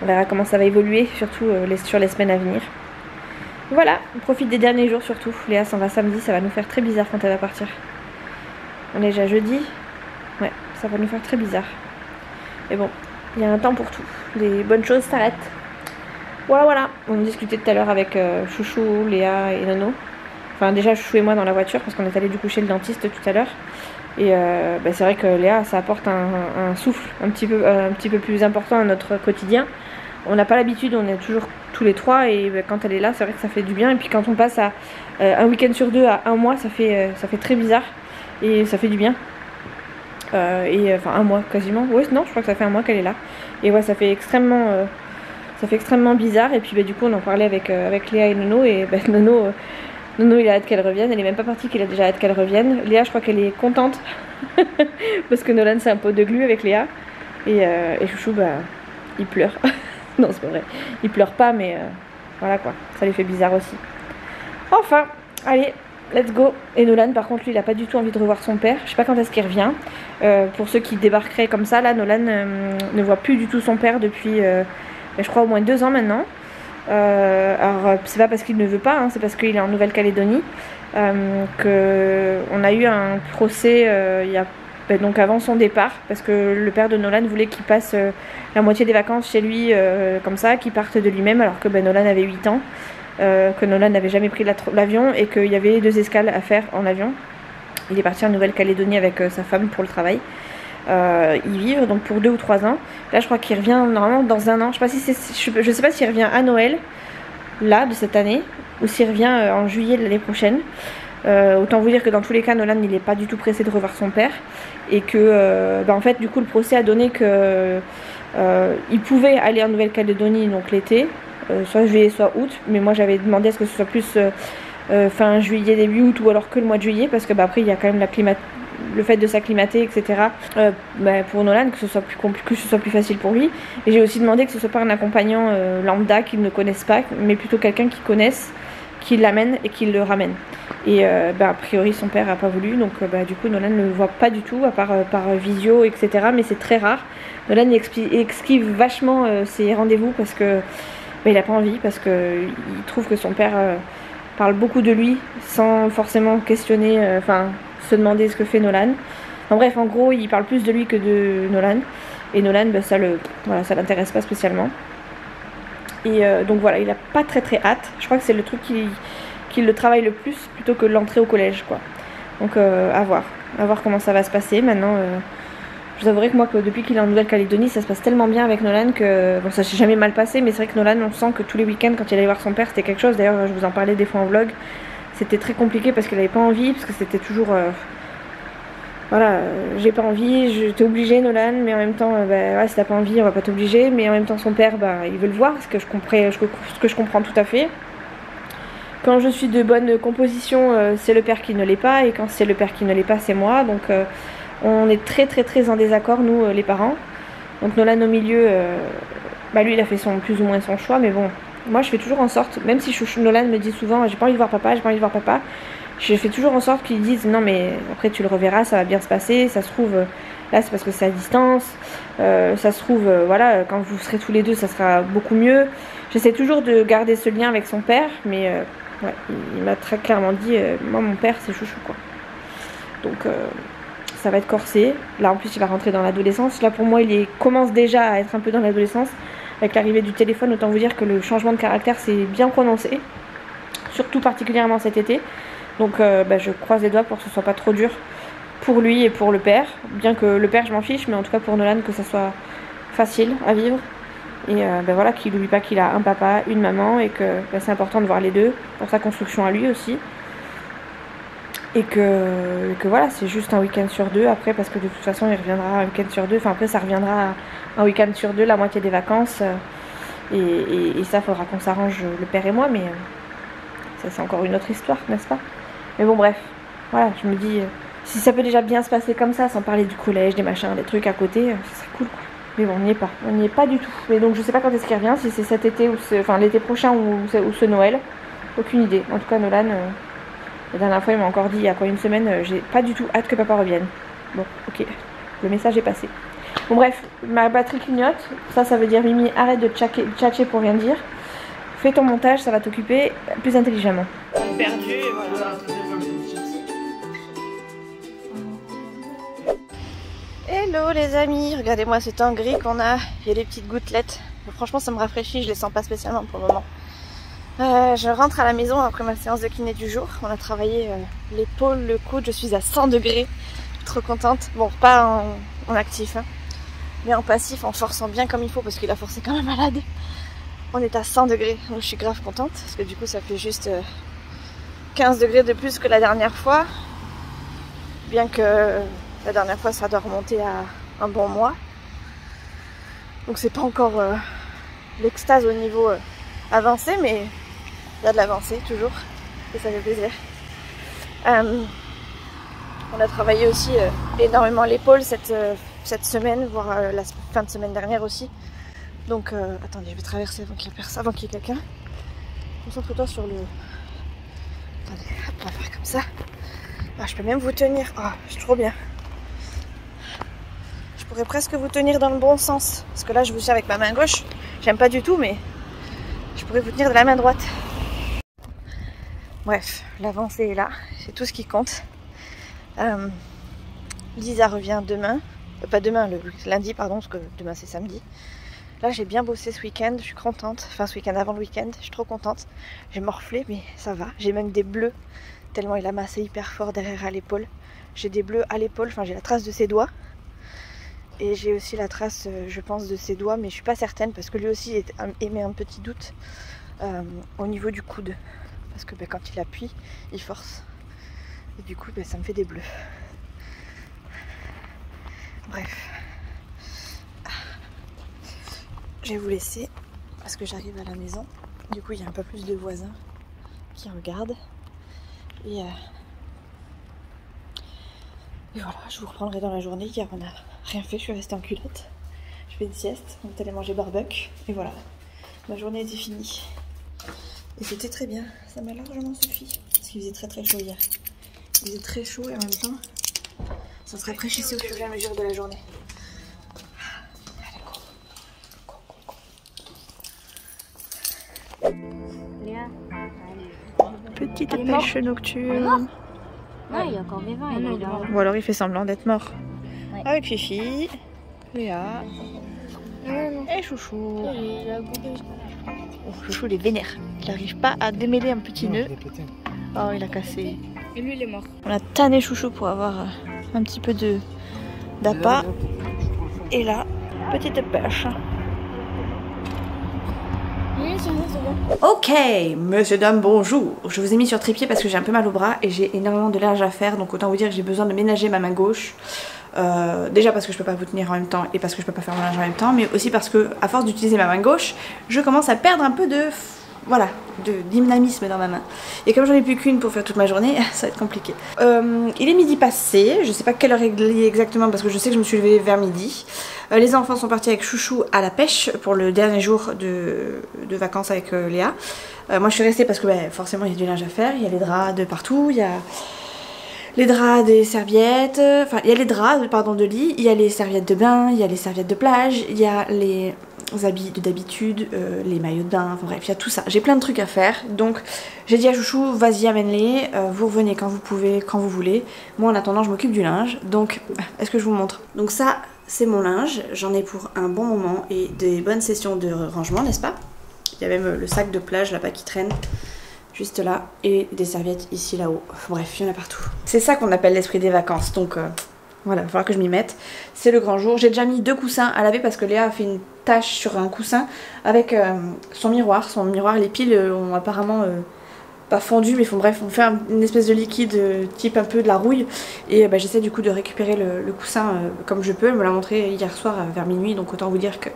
on verra comment ça va évoluer, surtout sur les semaines à venir. Voilà, on profite des derniers jours surtout. Léa s'en va samedi, ça va nous faire très bizarre quand elle va partir. On est déjà jeudi, ouais, ça va nous faire très bizarre. Mais bon, il y a un temps pour tout, les bonnes choses s'arrêtent. Voilà, on discutait tout à l'heure avec Chouchou, Léa et Nono. Enfin déjà Chouchou et moi dans la voiture parce qu'on est allé du coup chez le dentiste tout à l'heure. Et c'est vrai que Léa ça apporte un souffle un petit peu plus important à notre quotidien. On n'a pas l'habitude, on est toujours tous les trois, et quand elle est là c'est vrai que ça fait du bien. Et puis quand on passe à un week-end sur 2 à 1 mois, ça fait très bizarre et ça fait du bien. Enfin un mois quasiment, ouais non je crois que ça fait 1 mois qu'elle est là. Et ouais ça fait extrêmement bizarre. Et puis du coup on en parlait avec Léa et Nono, et Nono il a hâte qu'elle revienne, elle est même pas partie qu'il a déjà hâte qu'elle revienne. Léa je crois qu'elle est contente parce que Nolan c'est un pot de glu avec Léa. Et Chouchou il pleure. Non c'est pas vrai, il pleure pas mais voilà quoi, ça lui fait bizarre aussi. Enfin, allez, let's go. Et Nolan par contre lui il a pas du tout envie de revoir son père, je sais pas quand est-ce qu'il revient. Pour ceux qui débarqueraient comme ça, là Nolan ne voit plus du tout son père depuis je crois au moins 2 ans maintenant. Alors c'est pas parce qu'il ne veut pas, hein, c'est parce qu'il est en Nouvelle-Calédonie, qu'on a eu un procès donc avant son départ, parce que le père de Nolan voulait qu'il passe la moitié des vacances chez lui comme ça, qu'il parte de lui-même, alors que Nolan avait 8 ans, que Nolan n'avait jamais pris l'avion et qu'il y avait 2 escales à faire en avion. Il est parti en Nouvelle-Calédonie avec sa femme pour le travail. Ils vivent donc pour 2 ou 3 ans. Là je crois qu'il revient normalement dans 1 an. Je sais pas s'il revient à Noël là de cette année ou s'il revient en juillet de l'année prochaine. Autant vous dire que dans tous les cas Nolan il n'est pas du tout pressé de revoir son père, et que en fait du coup le procès a donné que il pouvait aller en Nouvelle-Calédonie donc l'été, soit juillet soit août, mais moi j'avais demandé à ce que ce soit plus fin juillet début août, ou alors que le mois de juillet, parce que après il y a quand même le fait de s'acclimater, etc. Pour Nolan, que ce soit plus compliqué, que ce soit plus facile pour lui. Et j'ai aussi demandé que ce soit pas un accompagnant lambda qu'ils ne connaissent pas, mais plutôt quelqu'un qu'ils connaissent, qui l'amène et qui le ramène. Et a priori son père n'a pas voulu, donc du coup Nolan ne le voit pas du tout, à part par visio, etc. Mais c'est très rare. Nolan esquive vachement ses rendez-vous parce que il n'a pas envie, parce qu'il trouve que son père parle beaucoup de lui sans forcément questionner, se demander ce que fait Nolan. Bref, en gros, il parle plus de lui que de Nolan. Et Nolan, ça l'intéresse pas spécialement. Et donc voilà, il a pas très hâte. Je crois que c'est le truc qui le travaille le plus plutôt que l'entrée au collège, quoi. Donc à voir comment ça va se passer. Maintenant, je vous avouerai que moi, depuis qu'il est en Nouvelle-Calédonie, ça se passe tellement bien avec Nolan que bon, ça s'est jamais mal passé, mais c'est vrai que Nolan, on sent que tous les week-ends quand il allait voir son père, c'était quelque chose. D'ailleurs, je vous en parlais des fois en vlog. C'était très compliqué parce qu'il avait pas envie, parce que c'était toujours j'ai pas envie, t'es obligé Nolan, mais en même temps, si t'as pas envie, on va pas t'obliger, mais en même temps son père, il veut le voir, ce que je comprends tout à fait. Quand je suis de bonne composition, c'est le père qui ne l'est pas, et quand c'est le père qui ne l'est pas, c'est moi, donc on est très en désaccord, nous, les parents. Donc Nolan au milieu, lui il a fait plus ou moins son choix, mais bon, moi je fais toujours en sorte, même si Nolan me dit souvent, j'ai pas envie de voir papa, je fais toujours en sorte qu'ils disent non mais après tu le reverras, ça va bien se passer, ça se trouve là c'est parce que c'est à distance, ça se trouve quand vous serez tous les deux ça sera beaucoup mieux. J'essaie toujours de garder ce lien avec son père, mais il m'a très clairement dit moi mon père c'est chouchou quoi. Donc ça va être corsé. Là en plus il va rentrer dans l'adolescence. Là pour moi il commence déjà à être un peu dans l'adolescence. Avec l'arrivée du téléphone, autant vous dire que le changement de caractère c'est bien prononcé, surtout particulièrement cet été. Donc je croise les doigts pour que ce soit pas trop dur pour lui et pour le père. Bien que le père je m'en fiche, mais en tout cas pour Nolan que ça soit facile à vivre. Et qu'il n'oublie pas qu'il a un papa, une maman et que c'est important de voir les deux pour sa construction à lui aussi. Et que c'est juste un week-end sur deux après, parce que de toute façon il reviendra un week-end sur deux. Enfin après ça reviendra un week-end sur deux, la moitié des vacances. Et ça faudra qu'on s'arrange le père et moi, mais ça c'est encore une autre histoire, n'est-ce pas? Mais bon bref, voilà, je me dis, si ça peut déjà bien se passer comme ça, sans parler du collège, des machins, des trucs à côté, ça serait cool quoi. Mais bon, on n'y est pas du tout. Mais donc je sais pas quand est-ce qu'il revient, si c'est cet été, l'été prochain ou ce Noël. Aucune idée. En tout cas Nolan, la dernière fois il m'a encore dit, il y a quoi, une semaine, j'ai pas du tout hâte que papa revienne. Bon, ok, le message est passé. Bon bref, ma batterie clignote, ça veut dire Mimi, arrête de tchatcher pour rien dire. Fais ton montage, ça va t'occuper plus intelligemment. Perdu, et voilà. Hello les amis, regardez-moi ce temps gris qu'on a, il y a des petites gouttelettes. Mais franchement ça me rafraîchit, je les sens pas spécialement pour le moment. Je rentre à la maison après ma séance de kiné du jour. On a travaillé l'épaule, le coude, je suis à 100 degrés. Trop contente. Bon, pas en actif, hein, mais en passif, en forçant bien comme il faut parce qu'il a forcé quand même malade. On est à 100 degrés, donc je suis grave contente parce que du coup ça fait juste 15 degrés de plus que la dernière fois. Bien que la dernière fois ça doit remonter à un bon mois. Donc c'est pas encore l'extase au niveau avancé, mais il y a de l'avancée toujours et ça fait plaisir. On a travaillé aussi énormément l'épaule cette semaine, voire la fin de semaine dernière aussi. Donc attendez, je vais traverser avant qu'il y ait quelqu'un. Concentre-toi sur le... Attendez, hop, on va faire comme ça. Ah, je peux même vous tenir. Oh, je suis trop bien. Je pourrais presque vous tenir dans le bon sens. Parce que là, je vous tiens avec ma main gauche. J'aime pas du tout, mais je pourrais vous tenir de la main droite. Bref, l'avancée est là. C'est tout ce qui compte. Lisa revient demain. Pas demain, le lundi, pardon, parce que demain c'est samedi. Là, j'ai bien bossé ce week-end. Je suis contente. Enfin, ce week-end avant le week-end. Je suis trop contente. J'ai morflé, mais ça va. J'ai même des bleus. Tellement il a massé hyper fort derrière à l'épaule. J'ai des bleus à l'épaule, enfin j'ai la trace de ses doigts. Et j'ai aussi la trace, je pense, de ses doigts, mais je suis pas certaine parce que lui aussi émet un petit doute au niveau du coude. Parce que quand il appuie, il force. Et du coup, ça me fait des bleus. Bref. Je vais vous laisser parce que j'arrive à la maison. Du coup, il y a un peu plus de voisins qui regardent. Et voilà, je vous reprendrai dans la journée. Hier on n'a rien fait, je suis restée en culotte. Je fais une sieste, on est allé manger barbecue. Et voilà, ma journée était finie. Et c'était très bien, ça m'a largement suffi. parce qu'il faisait très chaud hier. Il faisait très chaud et en même temps, ça se rafraîchissait au fur et à mesure de la journée. Petite pêche nocturne. Ah, il est encore vivant, il est là. Ou alors il fait semblant d'être mort. Ouais. Avec Fifi, Léa et Chouchou. Oh, Chouchou il est vénère. Il n'arrive pas à démêler un petit nœud. Oh, il a cassé. Et lui, il est mort. On a tanné Chouchou pour avoir un petit peu d'appât. Et là, petite pêche. Ok, monsieur, dame, bonjour. Je vous ai mis sur trépied parce que j'ai un peu mal au bras et j'ai énormément de linge à faire, donc autant vous dire que j'ai besoin de ménager ma main gauche. Déjà parce que je peux pas vous tenir en même temps et parce que je peux pas faire mon linge en même temps, mais aussi parce que à force d'utiliser ma main gauche, je commence à perdre un peu de dynamisme dans ma main. Et comme j'en ai plus qu'une pour faire toute ma journée, ça va être compliqué. Il est midi passé, je sais pas quelle heure il est exactement parce que je sais que je me suis levée vers midi. Les enfants sont partis avec Chouchou à la pêche pour le dernier jour de vacances avec Léa. Moi je suis restée parce que forcément il y a du linge à faire, il y a les draps de partout, il y a les draps des serviettes, enfin il y a les draps de lit, il y a les serviettes de bain, il y a les serviettes de plage, il y a les habits d'habitude, les maillots de bain, enfin bref, il y a tout ça. J'ai plein de trucs à faire, donc j'ai dit à Chouchou, vas-y amène-les, vous revenez quand vous pouvez, quand vous voulez. Moi en attendant je m'occupe du linge, donc est-ce que je vous montre? Donc ça c'est mon linge, j'en ai pour un bon moment et des bonnes sessions de rangement, n'est-ce pas? Il y a même le sac de plage là-bas qui traîne, juste là, et des serviettes ici là-haut. Bref, il y en a partout. C'est ça qu'on appelle l'esprit des vacances, donc voilà, il va falloir que je m'y mette. C'est le grand jour. J'ai déjà mis 2 coussins à laver parce que Léa a fait une tache sur un coussin avec son miroir. Son miroir, les piles ont apparemment pas fondu, mais bref, on fait une espèce de liquide type un peu de la rouille. Et j'essaie du coup de récupérer le coussin comme je peux. Elle me l'a montré hier soir vers minuit, donc autant vous dire que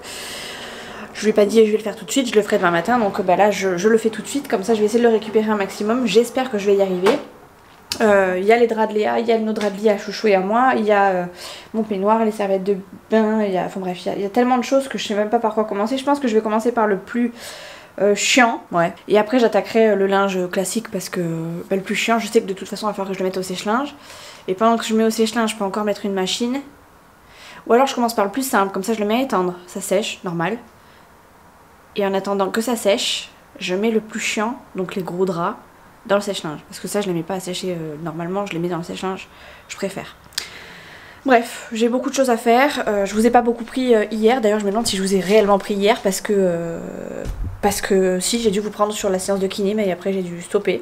je lui ai pas dit je vais le faire tout de suite, je le ferai demain matin. Donc là je le fais tout de suite, comme ça je vais essayer de le récupérer un maximum. J'espère que je vais y arriver. Il y a les draps de Léa, il y a nos draps de lit à Chouchou et à moi, il y a mon peignoir, les serviettes de bain, il y a tellement de choses que je sais même pas par quoi commencer. Je pense que je vais commencer par le plus chiant, ouais. Et après j'attaquerai le linge classique parce que le plus chiant, je sais que de toute façon il va falloir que je le mette au sèche-linge. Et pendant que je mets au sèche-linge, je peux encore mettre une machine. Ou alors je commence par le plus simple, comme ça je le mets à étendre, ça sèche, normal. Et en attendant que ça sèche, je mets le plus chiant, donc les gros draps, dans le sèche-linge. Parce que ça je les mets pas à sécher normalement, je les mets dans le sèche-linge, je préfère. Bref, j'ai beaucoup de choses à faire. Je vous ai pas beaucoup pris hier. D'ailleurs, je me demande si je vous ai réellement pris hier parce que si, j'ai dû vous prendre sur la séance de kiné, mais après j'ai dû stopper.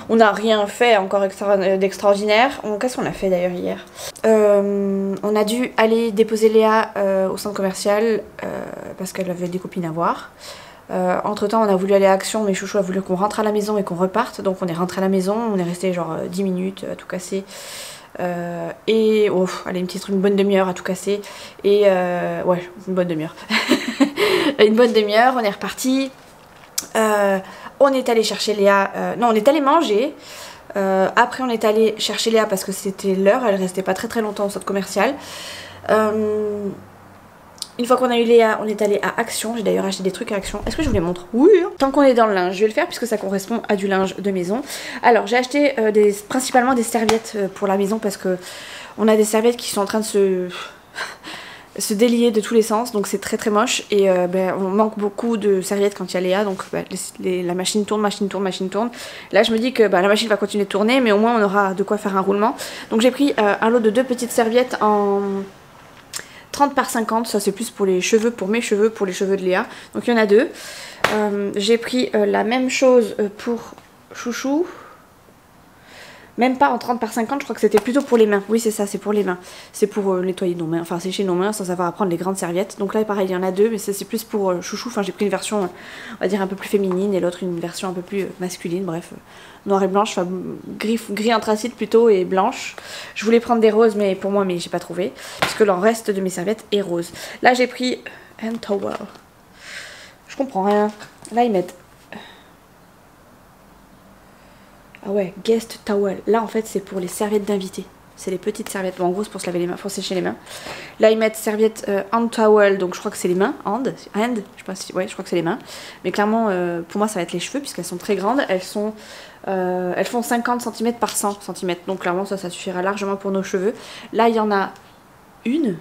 On n'a rien fait encore d'extraordinaire. Qu'est-ce qu'on a fait d'ailleurs hier? On a dû aller déposer Léa au centre commercial parce qu'elle avait des copines à voir. Entre temps on a voulu aller à Action, mais Chouchou a voulu qu'on rentre à la maison et qu'on reparte. Donc on est rentré à la maison, on est resté genre 10 minutes à tout casser. Et allez, une bonne demi-heure à tout casser. Et ouais, une bonne demi-heure. Une bonne demi-heure, on est reparti. On est allé chercher Léa. Non, on est allé manger. Après, on est allé chercher Léa parce que c'était l'heure. Elle restait pas très longtemps au centre commercial. Une fois qu'on a eu Léa, on est allé à Action. J'ai d'ailleurs acheté des trucs à Action. Est-ce que je vous les montre? Oui. Tant qu'on est dans le linge, je vais le faire puisque ça correspond à du linge de maison. Alors, j'ai acheté principalement des serviettes pour la maison parce que on a des serviettes qui sont en train de se délier de tous les sens. Donc c'est très moche. Et on manque beaucoup de serviettes quand il y a Léa. Donc la machine tourne. Là, je me dis que la machine va continuer de tourner, mais au moins on aura de quoi faire un roulement. Donc j'ai pris un lot de 2 petites serviettes en 30 par 50, ça c'est plus pour les cheveux, pour mes cheveux, pour les cheveux de Léa. Donc il y en a 2. J'ai pris la même chose pour Chouchou. Même pas en 30 par 50, je crois que c'était plutôt pour les mains. Oui c'est ça, c'est pour les mains. C'est pour nettoyer nos mains, enfin sécher nos mains sans avoir à prendre les grandes serviettes. Donc là pareil, il y en a 2, mais c'est plus pour Chouchou. Enfin j'ai pris une version, on va dire un peu plus féminine et l'autre une version un peu plus masculine, bref. Noir et blanche, enfin gris anthracite plutôt et blanche. Je voulais prendre des roses mais pour moi j'ai pas trouvé. Puisque le reste de mes serviettes est rose. Là j'ai pris hand towel. Je comprends rien. Là ils mettent... Ah ouais, guest towel. Là en fait c'est pour les serviettes d'invités. C'est les petites serviettes. Bon, en gros, c'est pour se laver les mains, pour sécher les mains. Là, ils mettent serviette hand towel, donc je crois que c'est les mains. Hand, je sais pas si, ouais, je crois que c'est les mains. Mais clairement, pour moi, ça va être les cheveux, puisqu'elles sont très grandes. Elles font 50 cm par 100 cm. Donc clairement, ça suffira largement pour nos cheveux. Là, il y en a une.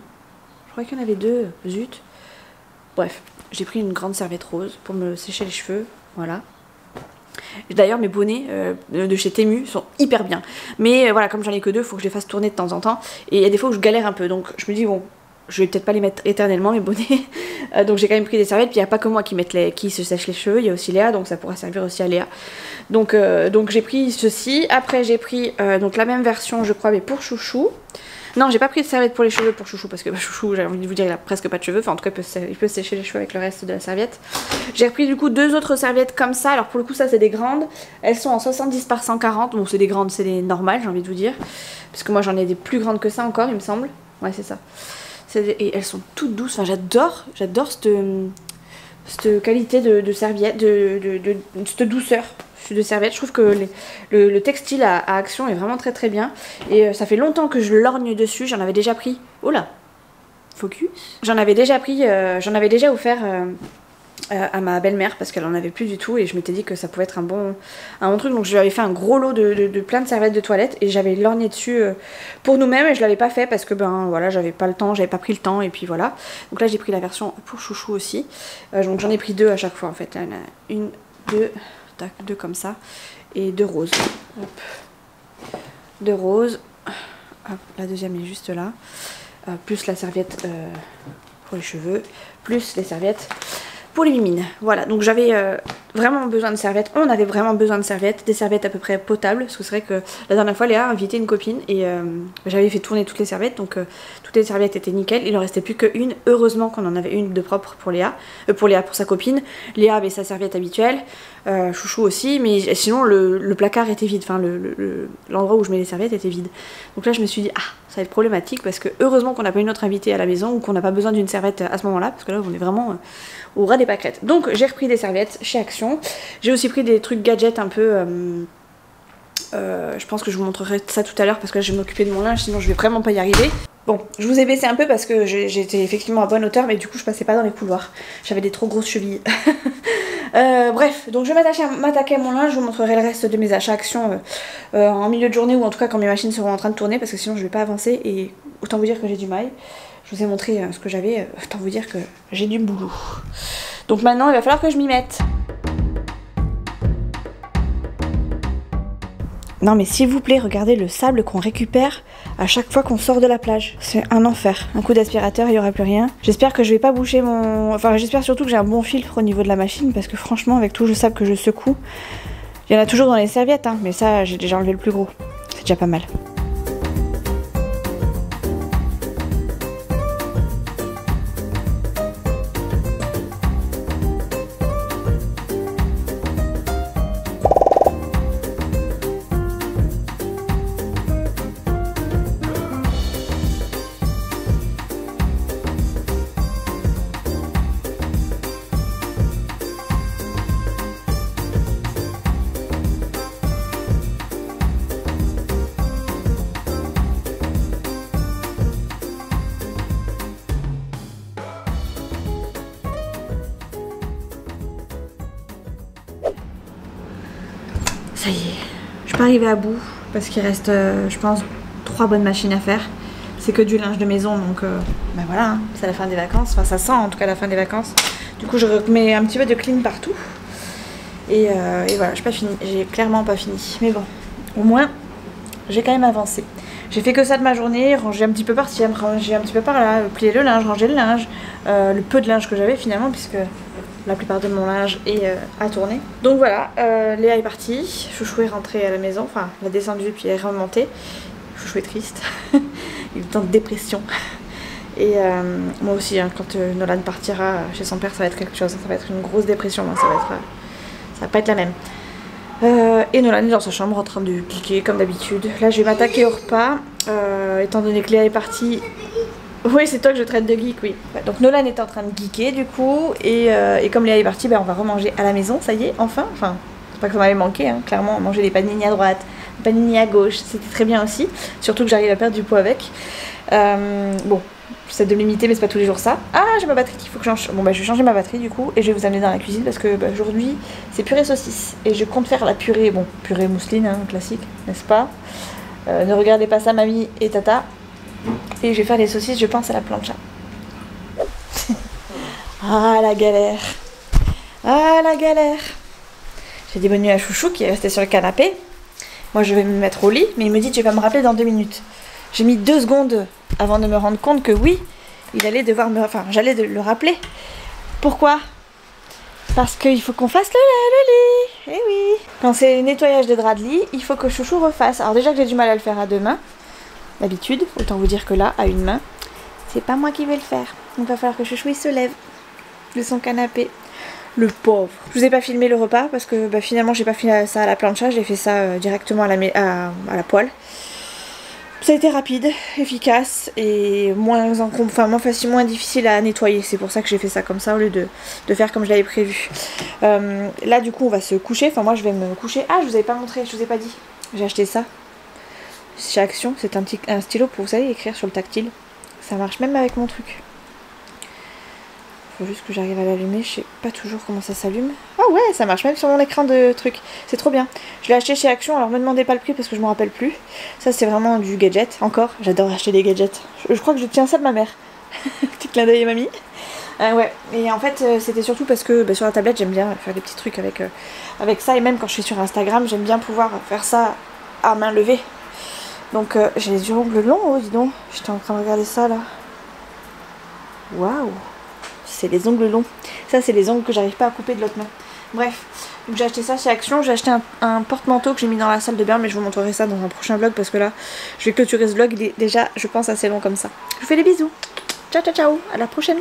Je crois qu'il y en avait deux. Zut. Bref, j'ai pris une grande serviette rose pour me sécher les cheveux. Voilà. D'ailleurs, mes bonnets de chez Temu sont hyper bien. Mais voilà, comme j'en ai que deux, il faut que je les fasse tourner de temps en temps. Et il y a des fois où je galère un peu. Donc je me dis, bon, je vais peut-être pas les mettre éternellement, mes bonnets. Donc j'ai quand même pris des serviettes. Puis il n'y a pas que moi qui se sèche les cheveux. Il y a aussi Léa, donc ça pourra servir aussi à Léa. Donc j'ai pris ceci. Après, j'ai pris donc la même version, je crois, mais pour Chouchou. Non, j'ai pas pris de serviette pour les cheveux pour Chouchou parce que Chouchou, j'ai envie de vous dire, il a presque pas de cheveux. Enfin, en tout cas, il peut sécher les cheveux avec le reste de la serviette. J'ai repris du coup deux autres serviettes comme ça. Alors pour le coup, ça c'est des grandes. Elles sont en 70 par 140. Bon, c'est des grandes, c'est des normales, j'ai envie de vous dire. Parce que moi j'en ai des plus grandes que ça encore, il me semble. Ouais, c'est ça. Et elles sont toutes douces. Enfin, j'adore cette qualité de serviette, cette douceur de serviette. Je trouve que le textile à Action est vraiment très très bien. Et ça fait longtemps que je lorgne dessus. J'en avais déjà pris. Oh là, focus. J'en avais déjà offert à ma belle-mère parce qu'elle en avait plus du tout. Et je m'étais dit que ça pouvait être un bon truc. Donc je lui avais fait un gros lot de plein de serviettes de toilette. Et j'avais lorgné dessus pour nous-mêmes. Et je l'avais pas fait parce que ben voilà, j'avais pas le temps, j'avais pas pris le temps. Et puis voilà. Donc là j'ai pris la version pour Chouchou aussi. Donc j'en ai pris deux à chaque fois en fait. Là, il y en a une, deux. Tac, deux comme ça et deux roses. Hop. Deux roses. Hop, la deuxième est juste là. Plus la serviette pour les cheveux. Plus les serviettes pour les mimines. Voilà, donc j'avais vraiment besoin de serviettes. On avait vraiment besoin de serviettes. Des serviettes à peu près potables. Parce que c'est vrai que la dernière fois, Léa a invité une copine. Et j'avais fait tourner toutes les serviettes. Donc toutes les serviettes étaient nickel. Il en restait plus qu'une. Heureusement qu'on en avait une de propre pour Léa. Pour sa copine. Léa avait sa serviette habituelle. Chouchou aussi. Mais sinon, le placard était vide. Enfin, l'endroit où je mets les serviettes était vide. Donc là, je me suis dit, ah, ça va être problématique. Parce que heureusement qu'on n'a pas une autre invitée à la maison. Ou qu'on n'a pas besoin d'une serviette à ce moment-là. Parce que là, on est vraiment au ras des pâquerettes. Donc j'ai repris des serviettes chez Action. J'ai aussi pris des trucs gadgets un peu... je pense que je vous montrerai ça tout à l'heure parce que là je vais m'occuper de mon linge, sinon je vais vraiment pas y arriver. Bon, je vous ai baissé un peu parce que j'étais effectivement à bonne hauteur, mais du coup je passais pas dans les couloirs. J'avais des trop grosses chevilles. Bref, donc je vais m'attaquer à mon linge, je vous montrerai le reste de mes achats Action en milieu de journée ou en tout cas quand mes machines seront en train de tourner parce que sinon je vais pas avancer et autant vous dire que j'ai du mal. Je vous ai montré ce que j'avais, autant vous dire que j'ai du boulot. Donc maintenant il va falloir que je m'y mette. Non mais s'il vous plaît, regardez le sable qu'on récupère à chaque fois qu'on sort de la plage. C'est un enfer. Un coup d'aspirateur, il n'y aura plus rien. J'espère que je vais pas boucher mon... Enfin j'espère surtout que j'ai un bon filtre au niveau de la machine parce que franchement avec tout le sable que je secoue, il y en a toujours dans les serviettes hein, mais ça j'ai déjà enlevé le plus gros. C'est déjà pas mal. Ça y est, je suis pas arrivée à bout parce qu'il reste, je pense, 3 bonnes machines à faire. C'est que du linge de maison, donc ben voilà, hein, c'est la fin des vacances. Enfin, ça sent en tout cas la fin des vacances. Du coup, je remets un petit peu de clean partout. Et voilà, j'ai clairement pas fini. Mais bon, au moins, j'ai quand même avancé. J'ai fait que ça de ma journée, ranger un petit peu par-ci, ranger un petit peu par-là, plier le linge, ranger le linge, le peu de linge que j'avais finalement, puisque la plupart de mon linge est à tourner. Donc voilà, Léa est partie, Chouchou est rentré à la maison, enfin, elle a descendu puis elle est remontée. Chouchou est triste, il est en dépression. Et moi aussi, hein, quand Nolan partira chez son père, ça va être quelque chose, ça va être une grosse dépression, hein, ça va pas être la même. Et Nolan est dans sa chambre en train de geeker comme d'habitude. Là je vais m'attaquer au repas, étant donné que Léa est partie. Oui, c'est toi que je traite de geek, oui. Donc Nolan est en train de geeker du coup, et comme Léa est partie, ben, on va remanger à la maison, ça y est, enfin. C'est pas que ça m'avait manqué, hein, clairement, manger des panini à droite, panini à gauche, c'était très bien aussi. Surtout que j'arrive à perdre du poids avec. Bon, j'essaie de limiter, mais c'est pas tous les jours ça. Ah, j'ai ma batterie qu'il faut que je change. Bon, bah je vais changer ma batterie du coup, et je vais vous amener dans la cuisine parce que bah, aujourd'hui c'est purée saucisse. Et je compte faire la purée, bon, purée mousseline, hein, classique, n'est-ce pas? Ne regardez pas ça, mamie et tata. Et je vais faire les saucisses, je pense, à la plancha. Ah, la galère! Ah, la galère! J'ai dit bonne nuit à Chouchou qui est resté sur le canapé. Moi, je vais me mettre au lit, mais il me dit tu vas me rappeler dans 2 minutes. J'ai mis 2 secondes avant de me rendre compte que oui, il allait devoir me... Enfin, j'allais le rappeler. Pourquoi? Parce qu'il faut qu'on fasse le lit. Eh oui. Quand c'est nettoyage des draps de lit, il faut que Chouchou refasse. Alors déjà que j'ai du mal à le faire à 2 mains, d'habitude, autant vous dire que là, à 1 main, c'est pas moi qui vais le faire. Donc il va falloir que Chouchou il se lève de son canapé. Le pauvre. Je vous ai pas filmé le repas parce que bah, finalement j'ai pas fait ça à la plancha, j'ai fait ça directement à la poêle. Ça a été rapide, efficace et moins facile, moins difficile à nettoyer. C'est pour ça que j'ai fait ça comme ça au lieu de faire comme je l'avais prévu. Là du coup on va se coucher, enfin moi je vais me coucher. Ah, je vous avais pas montré, je vous ai pas dit. J'ai acheté ça chez Action, c'est un stylo pour, vous savez, écrire sur le tactile. Ça marche même avec mon truc. Faut juste que j'arrive à l'allumer, je sais pas toujours comment ça s'allume. Ah ouais, ça marche même sur mon écran de truc. C'est trop bien. Je l'ai acheté chez Action, alors me demandez pas le prix parce que je me rappelle plus. Ça c'est vraiment du gadget, encore. J'adore acheter des gadgets. Je crois que je tiens ça de ma mère. Petit clin d'œil à mamie. Ouais, et en fait c'était surtout parce que bah, sur la tablette j'aime bien faire des petits trucs avec ça. Et même quand je suis sur Instagram, j'aime bien pouvoir faire ça à main levée. Donc j'ai les ongles longs, oh dis donc. J'étais en train de regarder ça là. Waouh! C'est les ongles longs. Ça, c'est les ongles que j'arrive pas à couper de l'autre main. Bref, donc j'ai acheté ça chez Action. J'ai acheté un porte-manteau que j'ai mis dans la salle de bain, mais je vous montrerai ça dans un prochain vlog parce que là, je vais clôturer ce vlog. Il est déjà, je pense, assez long comme ça. Je vous fais des bisous. Ciao, ciao, ciao. À la prochaine.